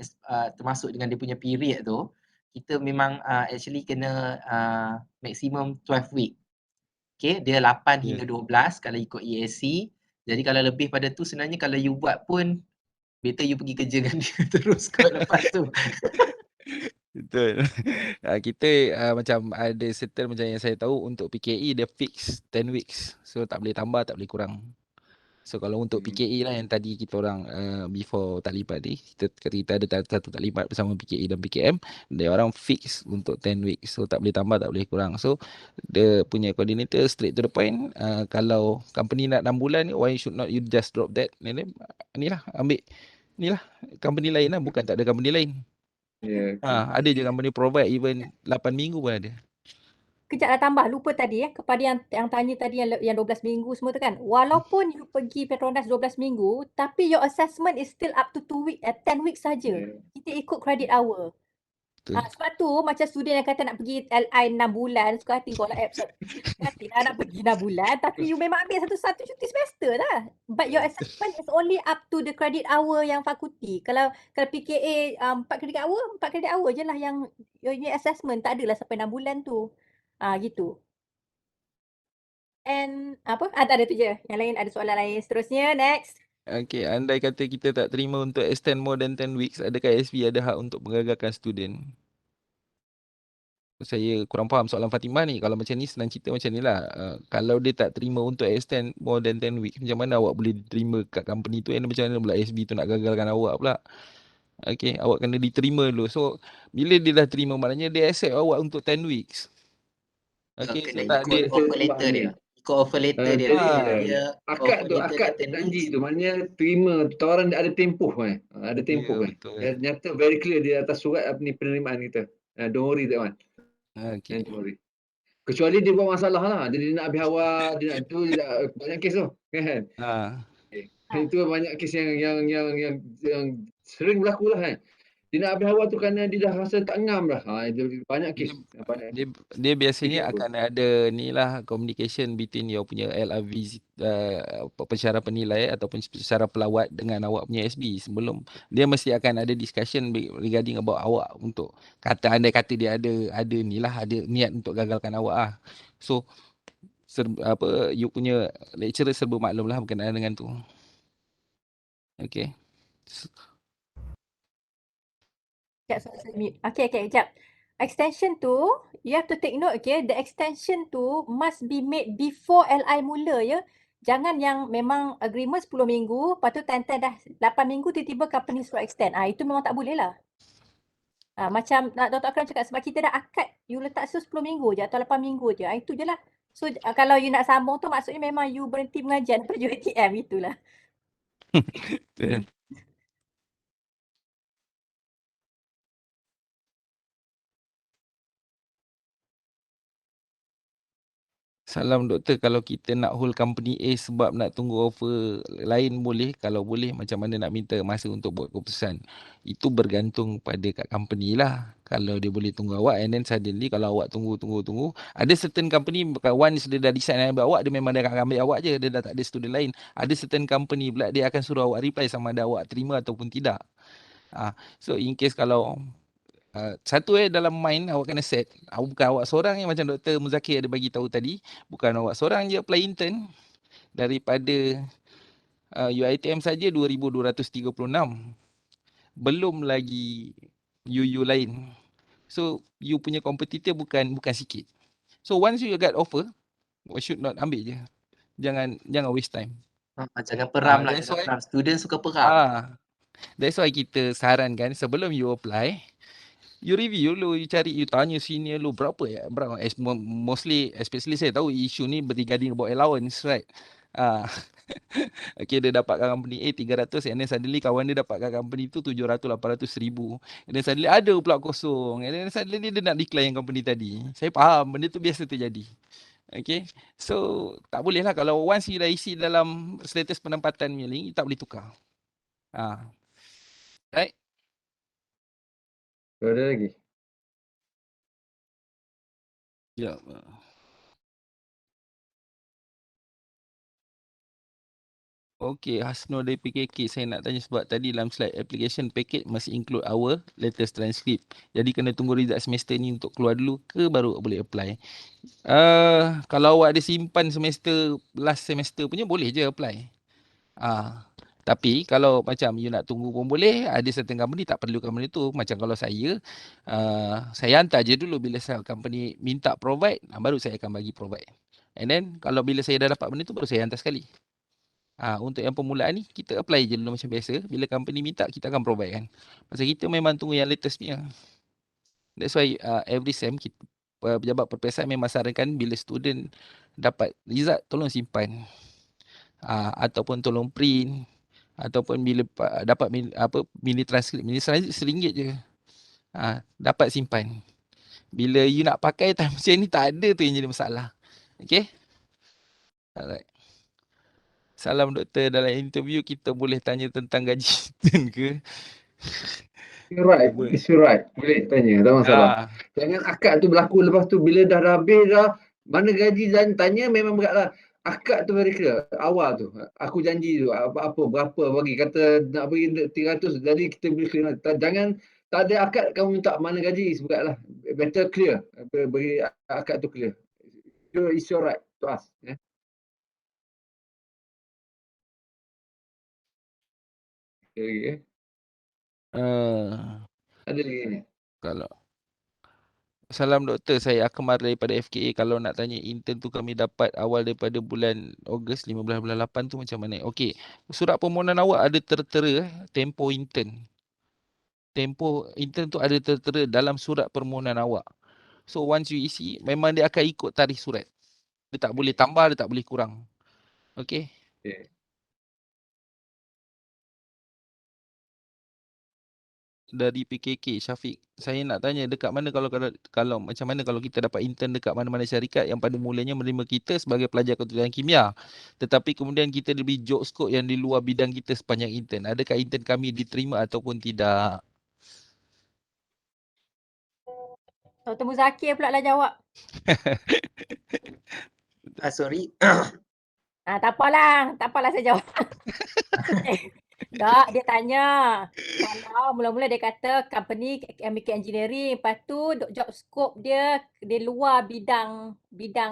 termasuk dengan dia punya period tu, kita memang actually kena maximum 12 week. Okay, dia 8 hingga 12 kalau ikut EAC. Jadi kalau lebih pada tu sebenarnya kalau you buat pun better you pergi kerja dengan dia terus kot lepas tu. Betul. Kita macam ada certain macam yang saya tahu untuk PKE dia fix 10 weeks. So tak boleh tambah, tak boleh kurang. So kalau untuk PKE lah yang tadi kita orang before taklimat ni, kita ada satu taklimat bersama PKE dan PKM, dia orang fix untuk 10 weeks. So tak boleh tambah, tak boleh kurang. So dia punya coordinator straight to the point, kalau company nak 6 bulan, why should not you just drop that? Ni lah ambil ni lah company lain lah, bukan tak ada company lain. Ada je company provide even 8 minggu pun ada. Kejap lah tambah, lupa tadi kepada yang tanya tadi yang 12 minggu semua tu kan. Walaupun you pergi Petronas 12 minggu, tapi your assessment is still up to 10 weeks saja. Kita ikut credit hour. Sebab tu macam student yang kata nak pergi LI 6 bulan, suka hati kau lah hati lah nak pergi 6 bulan, tapi you memang ambil satu cuti semester lah. But your assessment is only up to the credit hour yang fakulti. Kalau PKA 4 credit hour je lah yang your assessment, tak adalah sampai 6 bulan tu. Gitu. And apa? Tak ada tu je. Yang lain ada soalan lain. Seterusnya, next. Okay, andai kata kita tak terima untuk extend more than 10 weeks, adakah SB ada hak untuk menggagalkan student? Saya kurang faham soalan Fatimah ni. Kalau macam ni, senang cerita macam ni lah. Kalau dia tak terima untuk extend more than 10 weeks, macam mana awak boleh terima kat company tu? Macam mana pula SB tu nak gagalkan awak pula? Okay, awak kena diterima dulu. So, bila dia dah terima, maknanya dia accept awak untuk 10 weeks. Okay, kena ikut offer letter dia. Ikut offer letter dia. Dia akad janji tu, maknanya terima tawaran dia ada tempoh kan. Ada tempoh kan. Nyata very clear di atas surat apa ni penerimaan kita. Don't worry that one. Okay. Don't worry. Kecuali dia buat masalah lah. Dia nak habis awal, dia nak tu banyak kes tu kan. Itu banyak kes yang sering berlaku lah kan. Dia nak habis awal tu kerana dia dah rasa tak ngam dah. Banyak kes. Dia biasanya akan ada ni lah communication between your punya LRV pensyarah penilai ataupun pensyarah pelawat dengan awak punya SB sebelum. Dia mesti akan ada discussion regarding about awak untuk andai kata dia ada ni lah, ada niat untuk gagalkan awak lah. So you punya lecturer serba maklum lah berkenaan dengan tu. Okay. Okay, kejap. Extension tu, you have to take note, okay. The extension tu must be made before LI mula, ya. Jangan yang memang agreement 10 minggu, lepas tu time-time dah 8 minggu tiba-tiba company suruh extend. Itu memang tak boleh lah. Macam Dr. Akram cakap, sebab kita dah akad, you letak 10 minggu je atau 8 minggu je. Itu je lah. So kalau you nak sambung tu maksudnya memang you berhenti mengajar daripada UiTM, itulah. Salam doktor, kalau kita nak hold company A sebab nak tunggu offer lain boleh, kalau boleh macam mana nak minta masa untuk buat keputusan. Itu bergantung pada kat company lah. Kalau dia boleh tunggu awak and then suddenly kalau awak tunggu. Ada certain company once dia dah decide ambil awak, dia memang dia akan ambil awak je, dia dah tak ada student lain. Ada certain company pula dia akan suruh awak reply sama ada awak terima ataupun tidak. So in case kalau satu dalam mind awak kena set, bukan awak seorang yang macam Dr. Muzakir ada bagi tahu tadi, bukan awak seorang je apply intern. Daripada UiTM saja 2236. Belum lagi UU lain. So you punya competitor bukan sikit. So once you got offer, you should not ambil je. Jangan waste time. Jangan peram lah. Student suka peram. That's why kita sarankan sebelum you apply, you review dulu, you cari, you tanya senior lu berapa. Mostly, especially saya tahu isu ni regarding about allowance, right? Okay, dia dapatkan company A 300 and then suddenly kawan dia dapatkan company tu 700-800 ribu. And then suddenly ada pula kosong. And then suddenly dia nak decline company tadi. Saya faham, benda tu biasa terjadi. Okay, so tak boleh lah kalau once you dah isi dalam status penempatan mailing, you tak boleh tukar. Right? Ada lagi? Ya. Okey, Hasno dari PKK, saya nak tanya sebab tadi dalam slide application package masih include our latest transcript. Jadi kena tunggu result semester ni untuk keluar dulu ke baru boleh apply? Kalau awak ada simpan semester last semester punya boleh je apply. Tapi kalau macam you nak tunggu pun boleh, ada certain company tak perlukan benda tu. Macam kalau saya hantar je dulu bila company minta provide, baru saya akan bagi provide. And then kalau bila saya dah dapat benda tu baru saya hantar sekali. Untuk yang permulaan ni kita apply je dulu macam biasa. Bila company minta kita akan provide kan. Pasal kita memang tunggu yang latest punya. That's why every sem kita, pejabat perpiasan memang sarankan bila student dapat result tolong simpan. Ataupun tolong print. Ataupun bila dapat mini transcript RM1 je. Dapat simpan. Bila you nak pakai time macam ni tak ada tu yang jadi masalah. Okay? Alright. Salam doktor, dalam interview kita boleh tanya tentang gaji intern ke? It's right. Boleh tanya, tak masalah. Jangan akad tu berlaku lepas tu bila dah habis dah, mana gaji dan tanya memang beratlah. Akad tu very clear. Awal tu, aku janji tu, berapa bagi. Kata nak bagi 300, jadi kita boleh clear. Jangan, tak ada akad kamu minta mana gaji, beratlah. Better clear. Bagi akad tu clear. It's your right to ask. Okay. Ada lagi. Kalau salam doktor, saya Akmal daripada FKA. Kalau nak tanya intern tu kami dapat awal daripada bulan Ogos, 15 bulan 8 tu macam mana? Okey, surat permohonan awak ada tertera tempoh intern. Tempoh intern tu ada tertera dalam surat permohonan awak. So once you isi, memang dia akan ikut tarikh surat. Dia tak boleh tambah, dia tak boleh kurang. Okey? Okay. Dari PKK, Syafiq, saya nak tanya dekat mana kalau macam mana kalau kita dapat intern dekat mana-mana syarikat yang pada mulanya menerima kita sebagai pelajar kejuruteraan kimia, tetapi kemudian kita diberi job scope yang di luar bidang kita sepanjang intern. Adakah intern kami diterima ataupun tidak? Dr. Muzakir pula lah jawab. Sorry. Tak apalah saya jawab. Tak, dia tanya. Kalau mula-mula dia kata company chemical engineering, lepas tu job scope dia luar bidang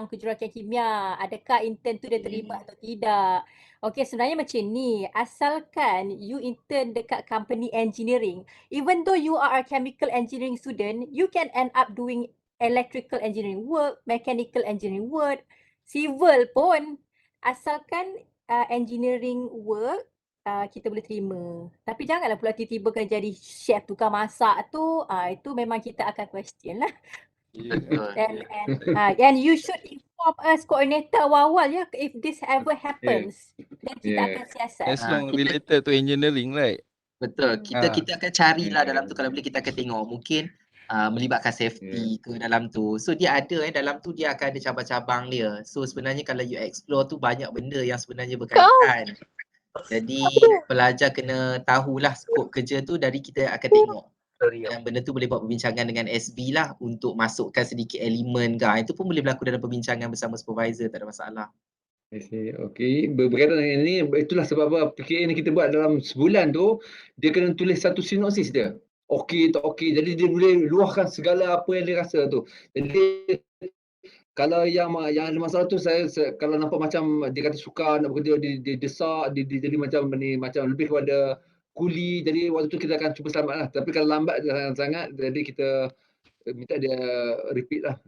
kejuruteraan kimia. Adakah intern tu dia terlibat atau tidak? Okey, sebenarnya macam ni. Asalkan you intern dekat company engineering, even though you are a chemical engineering student, you can end up doing electrical engineering work, mechanical engineering work, civil pun. asalkan engineering work kita boleh terima. Tapi janganlah pula tiba-tiba kena jadi chef tukang masak tu, itu memang kita akan question lah. And you should inform us coordinator awal-awal ya if this ever happens. Then kita akan siasat. As long related to engineering, right? Betul. Kita akan carilah dalam tu, kalau boleh kita akan tengok mungkin melibatkan safety ke dalam tu. So dia ada dalam tu dia akan ada cabang-cabang dia. So sebenarnya kalau you explore tu banyak benda yang sebenarnya berkaitan. Jadi pelajar kena tahulah skop kerja tu dari kita akan tengok. Dan benda tu boleh buat perbincangan dengan SB lah untuk masukkan sedikit elemen ke. Itu pun boleh berlaku dalam perbincangan bersama supervisor, tak ada masalah. Okey, berkaitan dengan ini, itulah sebab apa PKA ni kita buat dalam sebulan tu, dia kena tulis satu sinopsis dia. Okey tak okey, jadi dia boleh luahkan segala apa yang dia rasa tu. Jadi kalau yang ada masalah tu saya kalau nampak macam dia kata sukar nak bekerja, dia desak, dia jadi macam ni, macam lebih kepada kuli, jadi waktu tu kita akan cuba selamatlah. Tapi kalau lambat sangat, jadi kita minta dia repeat lah.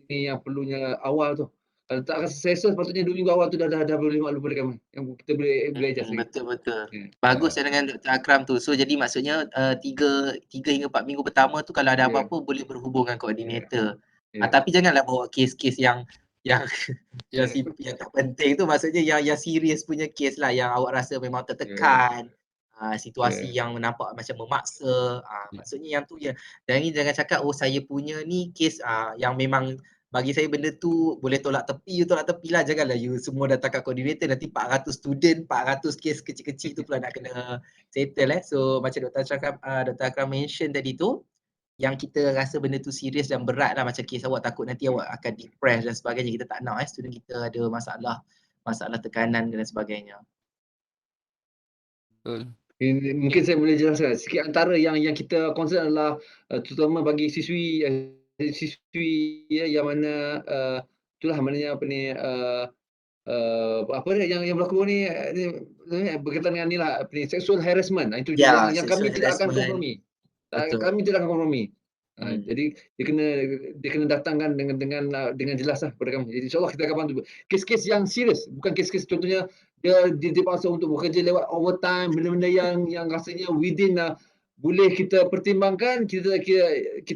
Ini yang perlunya awal tu. Kalau tak rasa selesa, sepatutnya 2 minggu awal tu dah boleh maklum pada kami. Yang kita boleh adjust lagi. Betul. Bagus dengan Dr. Akram tu. So jadi maksudnya 3 hingga 4 minggu pertama tu kalau ada apa-apa boleh berhubung dengan koordinator. Tapi janganlah bawa kes-kes yang tak penting tu, maksudnya yang serius punya kes lah, yang awak rasa memang tertekan. Situasi yang nampak macam memaksa. Maksudnya yang tu je. Jangan cakap saya punya ni kes yang memang bagi saya benda tu boleh tolak tepi lah. Janganlah you semua datang kat koordinator, nanti 400 student, 400 kes kecil-kecil tu pula nak kena settle. So macam Dr. Akram mention tadi tu, yang kita rasa benda tu serius dan berat lah, macam kes awak takut nanti awak akan depressed dan sebagainya. Kita tak nak student kita ada masalah tekanan dan sebagainya. Betul. Mungkin saya boleh jelaskan sikit antara yang kita concern adalah terutama bagi siswi yang mana itulah maknanya apa ni apa dia yang berlaku ni berkaitan dengan ni lah, apa ni, sexual harassment. Itu yang kami tidak akan kompromi. Kami tidak akan kompromi. Jadi dia kena datangkan dengan jelas lah kepada kami. Jadi insyaAllah kita akan bantu. Kes-kes yang serius, bukan kes-kes contohnya dia dipaksa untuk bekerja lewat overtime, benda-benda yang rasanya within boleh kita pertimbangkan, kita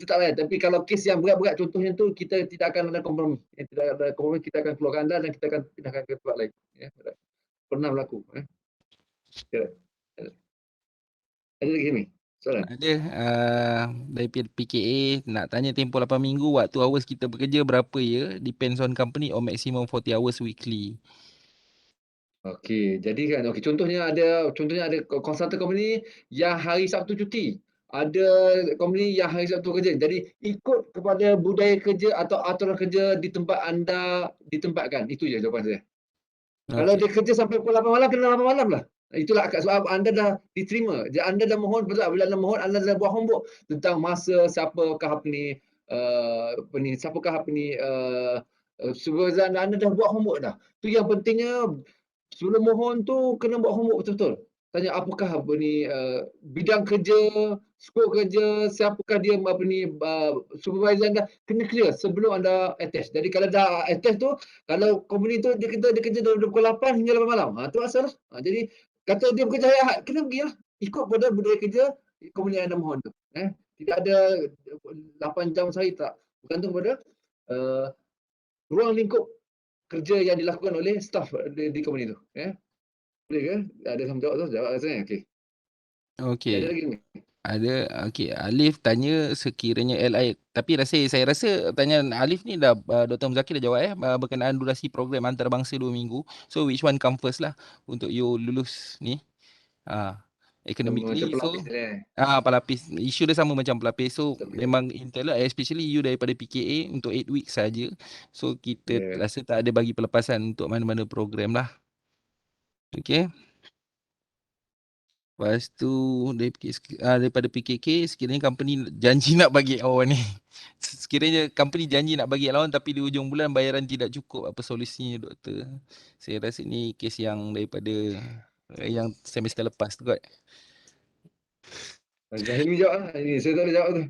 tak layan. Tapi kalau kes yang berat-berat contohnya tu, kita tidak akan ada kompromi. Tidak ada kompromi, kita akan keluarkan anda dan kita akan pindahkan ke tempat lain. Pernah berlaku. Ada lagi ni soalan? Ada. Dari PKA nak tanya tempoh 8 minggu, waktu hours kita bekerja berapa ya? Depends on company or maximum 40 hours weekly. Okey, jadi kan contohnya ada konsultan company yang hari Sabtu cuti. Ada company yang hari Sabtu kerja. Jadi ikut kepada budaya kerja atau aturan kerja di tempat anda ditempatkan. Itu je jawapan saya. Kalau dia kerja sampai pukul 8 malam, kena 8 malam lah. Itulah sebab anda dah diterima. Anda dah mohon, betul tak? Bila anda mohon, anda dah buat homework tentang masa siapakah supervisor anda dah buat homework dah. Tu yang pentingnya. Sebelum mohon tu kena buat homework betul-betul. Tanya apakah bidang kerja, skop kerja, siapakah dia supervisor anda, kena clear sebelum anda attach. Jadi kalau dah attach tu, kalau company tu dia kerja dari pukul 8 hingga 8 malam. Tu asal lah. Jadi kata dia bekerja hari Ahad, kena pergilah. Ikut pada budaya kerja company yang anda mohon tu. Tidak ada 8 jam sehari, tak. Bergantung pada ruang lingkup kerja yang dilakukan oleh staff di company tu. Boleh ke? Ada sama jawab tu? Jawab rasanya. Okey. Ada lagi ni? Ada. Okey, Alif tanya sekiranya LI, tapi saya rasa tanya Alif ni dah Dr. Muzakir dah jawab berkenaan durasi program antarabangsa 2 minggu. So which one come first lah untuk you lulus ni? Academically, so pelapis, isu dia sama macam pelapis. So memang Intel lah, especially you daripada PKA untuk 8 weeks saja. So kita rasa tak ada bagi pelepasan untuk mana-mana program lah. Okay. Lepas tu daripada PKK, sekiranya company janji nak bagi allowance ni. Sekiranya company janji nak bagi allowance tapi di hujung bulan bayaran tidak cukup, apa solusinya doktor? Saya rasa ni kes yang daripada yang semester lepas tu kot. Zahimi jawab lah. Ini saya tak boleh jawab tu.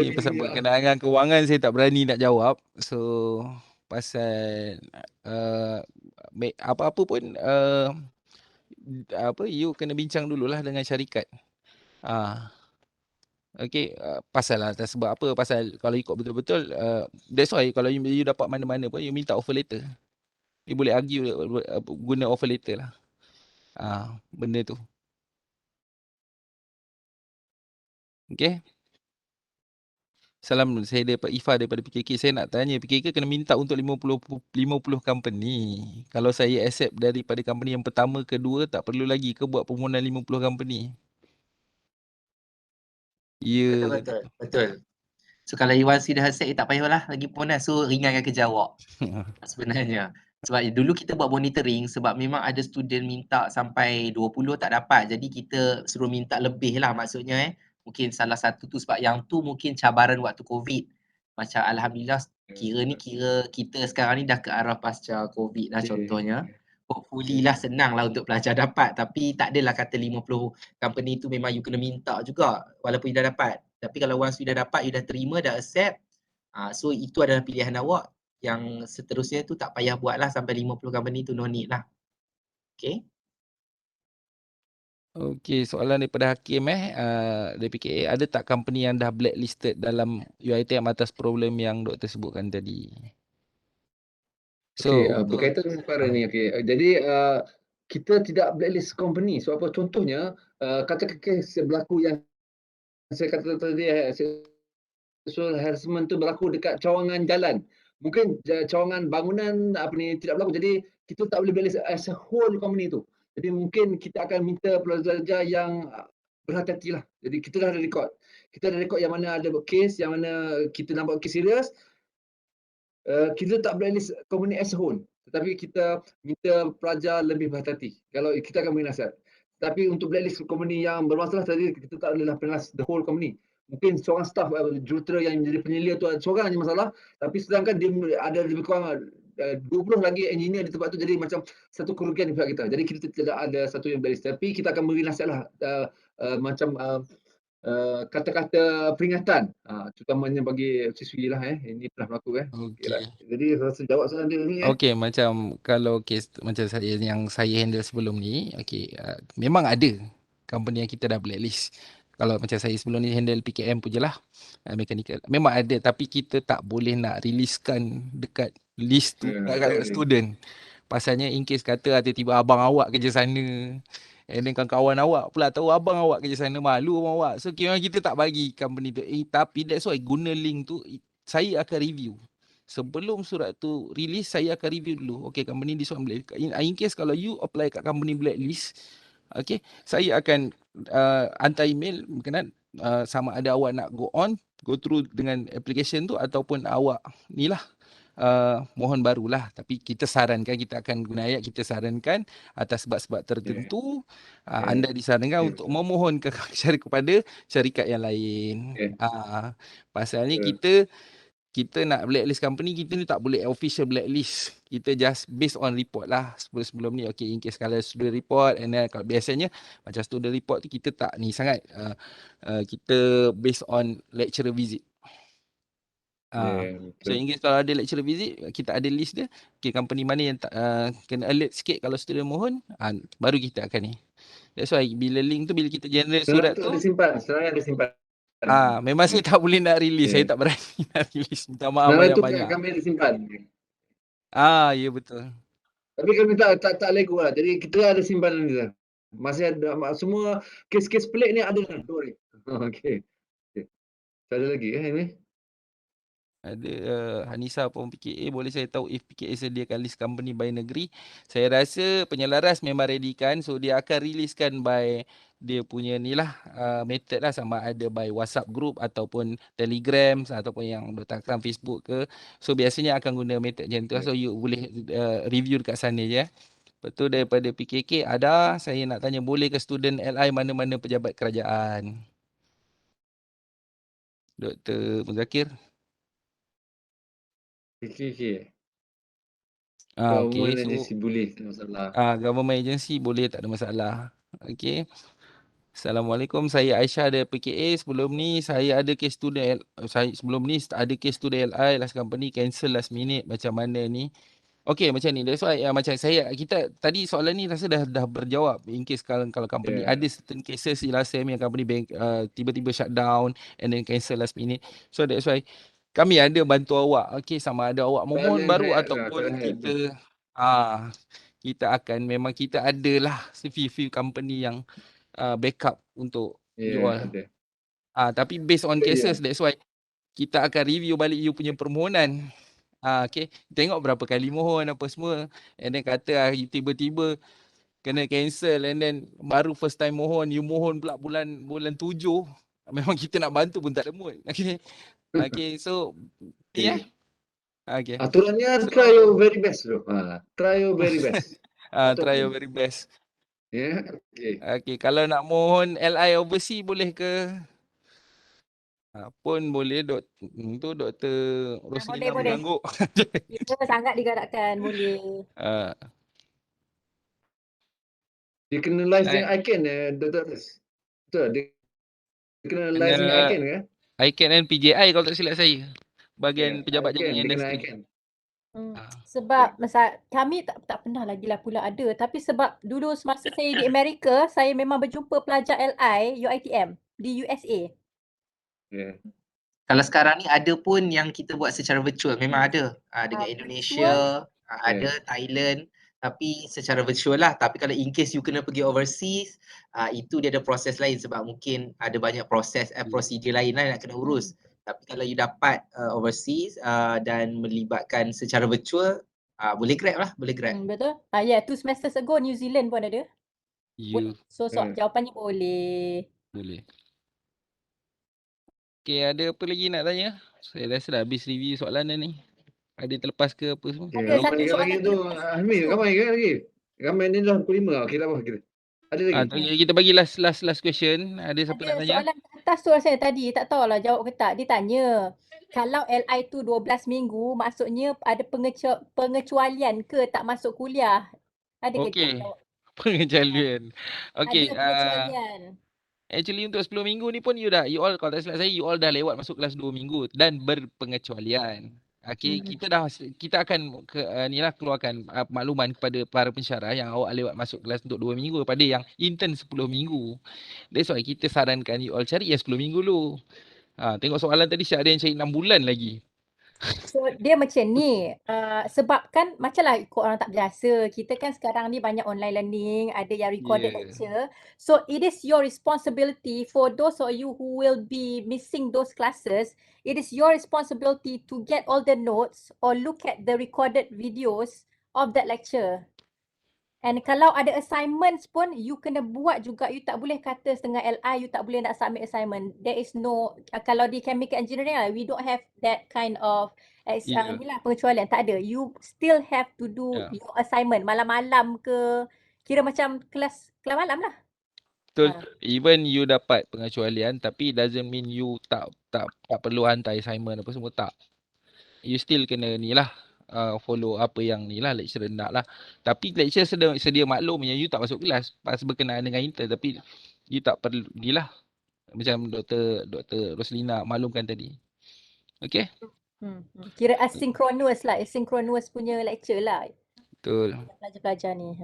Ni pasal berkenaan dengan kewangan saya tak berani nak jawab. So pasal apa-apa pun you kena bincang dululah dengan syarikat. Okay, pasal lah, sebab apa? Pasal kalau ikut betul-betul, that's why kalau you dapat mana-mana pun, you minta offer letter. You boleh argue guna offer letter lah. Benda tu. Okay. Salam, saya daripada Ifa daripada PKK. Saya nak tanya, PKK kena minta untuk 50 company. Kalau saya accept daripada company yang pertama, kedua, tak perlu lagi ke buat permohonan 50 company? Ya. Betul. So kalau you once dah accept, tak payahlah lagi permohonan. So ringankan kerja awak sebenarnya. Sebab dulu kita buat monitoring, sebab memang ada student minta sampai 20 tak dapat. Jadi kita suruh minta lebih lah maksudnya. Mungkin salah satu tu sebab yang tu mungkin cabaran waktu COVID. Macam Alhamdulillah kira kita sekarang ni dah ke arah pasca COVID lah contohnya. Hopefully lah senang lah untuk pelajar dapat. Tapi tak adalah kata 50 company tu memang you kena minta juga walaupun you dah dapat. Tapi kalau once you dah dapat, you dah terima, dah accept. So itu adalah pilihan awak. Yang seterusnya tu tak payah buat lah sampai 50 company tu, no need lah. Okay. Okey, soalan daripada Hakim dari PKA, ada tak company yang dah blacklisted dalam UiTM atas problem yang doktor sebutkan tadi? So, berkaitan dengan perkara ni, jadi kita tidak blacklist company. So apa contohnya, katakan kes berlaku yang saya kata tadi, sexual harassment tu berlaku dekat cawangan jalan. Mungkin cawangan bangunan tidak berlaku. Jadi kita tak boleh blacklist as a whole company tu. Jadi mungkin kita akan minta pelajar yang berhati-hati lah. Jadi kita dah ada rekod. Kita ada rekod yang mana ada kes, yang mana kita nampak kes serius. Kita tak blacklist company as a whole. Tetapi kita minta pelajar lebih berhati-hati. Kalau kita akan beri nasihat. Tapi untuk blacklist company yang bermasalah tadi, kita tak boleh blacklist the whole company. Mungkin seorang staff jurutera yang menjadi penyelia tu seorang je masalah. Tapi sedangkan dia ada lebih kurang 20 lagi engineer di tempat tu, jadi macam satu kerugian di pihak kita. Jadi kita tidak ada satu yang blacklist. Tapi kita akan beri nasihat lah, macam kata-kata peringatan, terutamanya bagi siswi lah. Ini pernah berlaku. okey. Jadi rasa jawab soalan dia ni. Okey, macam kalau kes macam yang saya handle sebelum ni, okey, memang ada company yang kita dah blacklist. Kalau macam saya sebelum ni handle PKM pun je lah, mechanical. Memang ada, tapi kita tak boleh nak releasekan dekat list tu dekat student. Pasalnya in case kata tiba-tiba abang awak kerja sana, and then kawan-kawan awak pula tahu abang awak kerja sana, malu abang awak. So kita tak bagi company tu. Tapi that's why guna link tu, saya akan review. Sebelum surat tu release, saya akan review dulu. Okay, company this one blacklist. In case kalau you apply kat company blacklist, okay, saya akan hantar email berkenaan sama ada awak nak go through dengan application tu, ataupun awak ni lah mohon barulah. Tapi kita sarankan, kita akan guna ayat, kita sarankan atas sebab-sebab tertentu anda disarankan untuk memohon kepada syarikat yang lain. Pasalnya kita nak blacklist company, kita ni tak boleh official blacklist. Kita just based on report lah. Sebelum ni, okay, in case kalau student report, and then kalau biasanya macam student report tu kita tak ni sangat, kita based on lecturer visit. So in case kalau ada lecturer visit, kita ada list dia. Okay, company mana yang kena alert sikit kalau student mohon, baru kita akan ni. That's why bila link tu, bila kita generate surat tu, Sebenarnya ada simpan. Memang saya tak boleh nak release. Saya tak berani nak release. Minta maaf banyak-banyak. Kami ada simpan. Ya betul. Tapi kami tak lego lah. Jadi kita ada simpanan kita. Masih ada semua kes-kes pelik ni ada lah. Okey. Ada lagi ini? Ada Hanisa pun PKA, boleh saya tahu if PKA sediakan list company by negeri? Saya rasa penyelaras memang ready kan. So dia akan releasekan by dia punya ni lah method lah, sama ada by WhatsApp group ataupun Telegram ataupun yang letakkan Facebook ke. So biasanya akan guna method macam tu. So you boleh review dekat sana je. Betul. Daripada PKK ada, saya nak tanya, boleh ke student LI mana-mana pejabat kerajaan? Dr. Muzakir. Okay. Government agency boleh, tak ada masalah. Government agency boleh, tak ada masalah. Okay. Assalamualaikum, saya Aisyah dari PKA. Sebelum ni saya ada kes student LI last company cancel last minute, macam mana ni? Okey, macam ni. That's why macam kita tadi soalan ni rasa dah berjawab. In case kalau company ada certain cases last time yang company bank tiba-tiba shutdown and then cancel last minute. So that's why kami ada bantu awak. Okey, sama ada awak memohon baru ataupun kita akan memang kita adalah few company yang backup untuk you all. Tapi based on cases, that's why kita akan review balik you punya permohonan. Okay, tengok berapa kali mohon apa semua, and then kata tiba-tiba kena cancel, and then baru first time mohon, you mohon pula bulan 7, memang kita nak bantu pun tak ada mood. Okay, so okay. Aturannya try your very best bro. Try your very best. Try your very best. Okay, kalau nak mohon LI overseas boleh ke? Pun boleh Dr. Roslina mengangguk. Kita sangat digalakkan, boleh. Dia kena live dengan ICANN Dr. Betul, dia kena live dengan ICANN ke? ICANN dan PJI kalau tak silap saya. Bahagian pejabat jaga industri. Sebab kami tak pernah lagi lah pula ada, tapi sebab dulu semasa saya di Amerika, saya memang berjumpa pelajar LI UiTM di USA. Kalau sekarang ni ada pun yang kita buat secara virtual, memang ada dengan Indonesia, ada Thailand, tapi secara virtual lah. Tapi kalau in case you kena pergi overseas, itu dia ada proses lain sebab mungkin ada banyak proses prosedur lain lah nak kena urus. Tapi kalau you dapat overseas dan melibatkan secara virtual, boleh grab lah, boleh grab. Betul. 2 semesters ago New Zealand pun ada. So jawapannya boleh. Okay, ada apa lagi nak tanya? Saya rasa dah habis review soalan dah ni. Ada terlepas ke apa semua? Ada satu soalan tu. Ramai ke lagi? Ramai ni dah pukul 5. Okey, tak apa kita. Ada lagi? Kita bagi last question. Ada siapa nak tanya? Soalan atas tu saya tadi, tak tahulah jawab ke tak. Dia tanya, kalau LI tu 12 minggu, maksudnya ada pengecualian ke tak masuk kuliah? Ada ke tak jawab? Pengecualian. Okey. Ada pengecualian. Actually untuk 10 minggu ni pun you all kalau tak silap saya, you all dah lewat masuk kelas 2 minggu dan berpengecualian. Okay, kita akan keluarkan makluman kepada para pensyarah yang awak lewat masuk kelas untuk 2 minggu pada yang intern 10 minggu. That's why kita sarankan you all cari yang 10 minggu dulu. Tengok soalan tadi ada yang cari 6 bulan lagi. So dia macam ni, sebab kan macam lah ikut orang tak biasa, kita kan sekarang ni banyak online learning, ada yang recorded lecture. So it is your responsibility for those of you who will be missing those classes, it is your responsibility to get all the notes or look at the recorded videos of that lecture. And kalau ada assignments pun, you kena buat juga. You tak boleh kata setengah LI, you tak boleh nak submit assignment. There is no, kalau di chemical engineering, we don't have that kind of pengecualian. Tak ada. You still have to do your assignment. Malam-malam ke, kira macam kelas malam lah. Betul. Even you dapat pengecualian, tapi doesn't mean you tak perlu hantar assignment apa semua, tak. You still kena ni lah. Follow apa yang ni lah lecturer nak lah. Tapi lecturer sedia maklum yang you tak masuk kelas pas berkenaan dengan intern, tapi you tak perlu ni lah. Macam Dr. Roslina maklumkan tadi. Okay? Kira asynchronous lah. Asynchronous punya lecture lah. Betul. Pelajar-pelajar ni.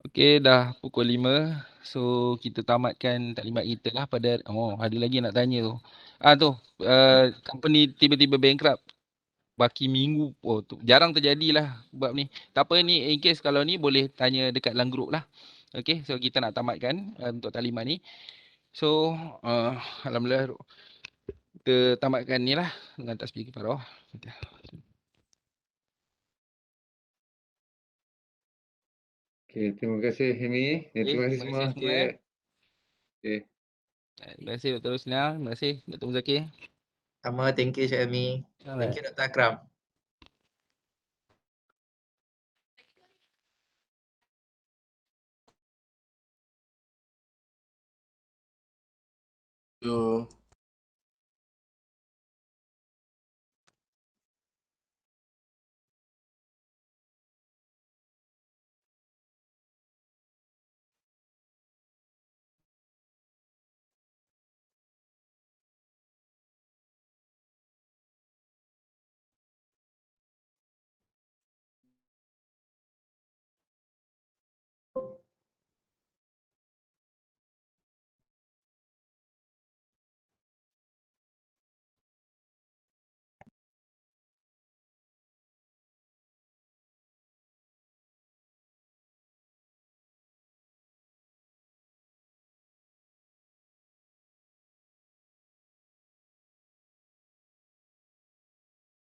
Okay, dah pukul 5. So kita tamatkan taklimat kita lah pada ada lagi nak tanya tu. Company tiba-tiba bankrupt. Baki minggu tu jarang terjadilah bab ni. Tak apa ni, in case kalau ni boleh tanya dekat dalam group lah. Okay, so kita nak tamatkan untuk taklimat ni. So alhamdulillah kita tamatkan ni lah dengan tasbih kifarah. Okay, terima kasih Hemi. Terima kasih semua. Okay. Terima kasih Dr. Roslina. Terima kasih Dr. Muzakir. Sama, thank you Syahmi. Thank you Dr. Akram. Yo.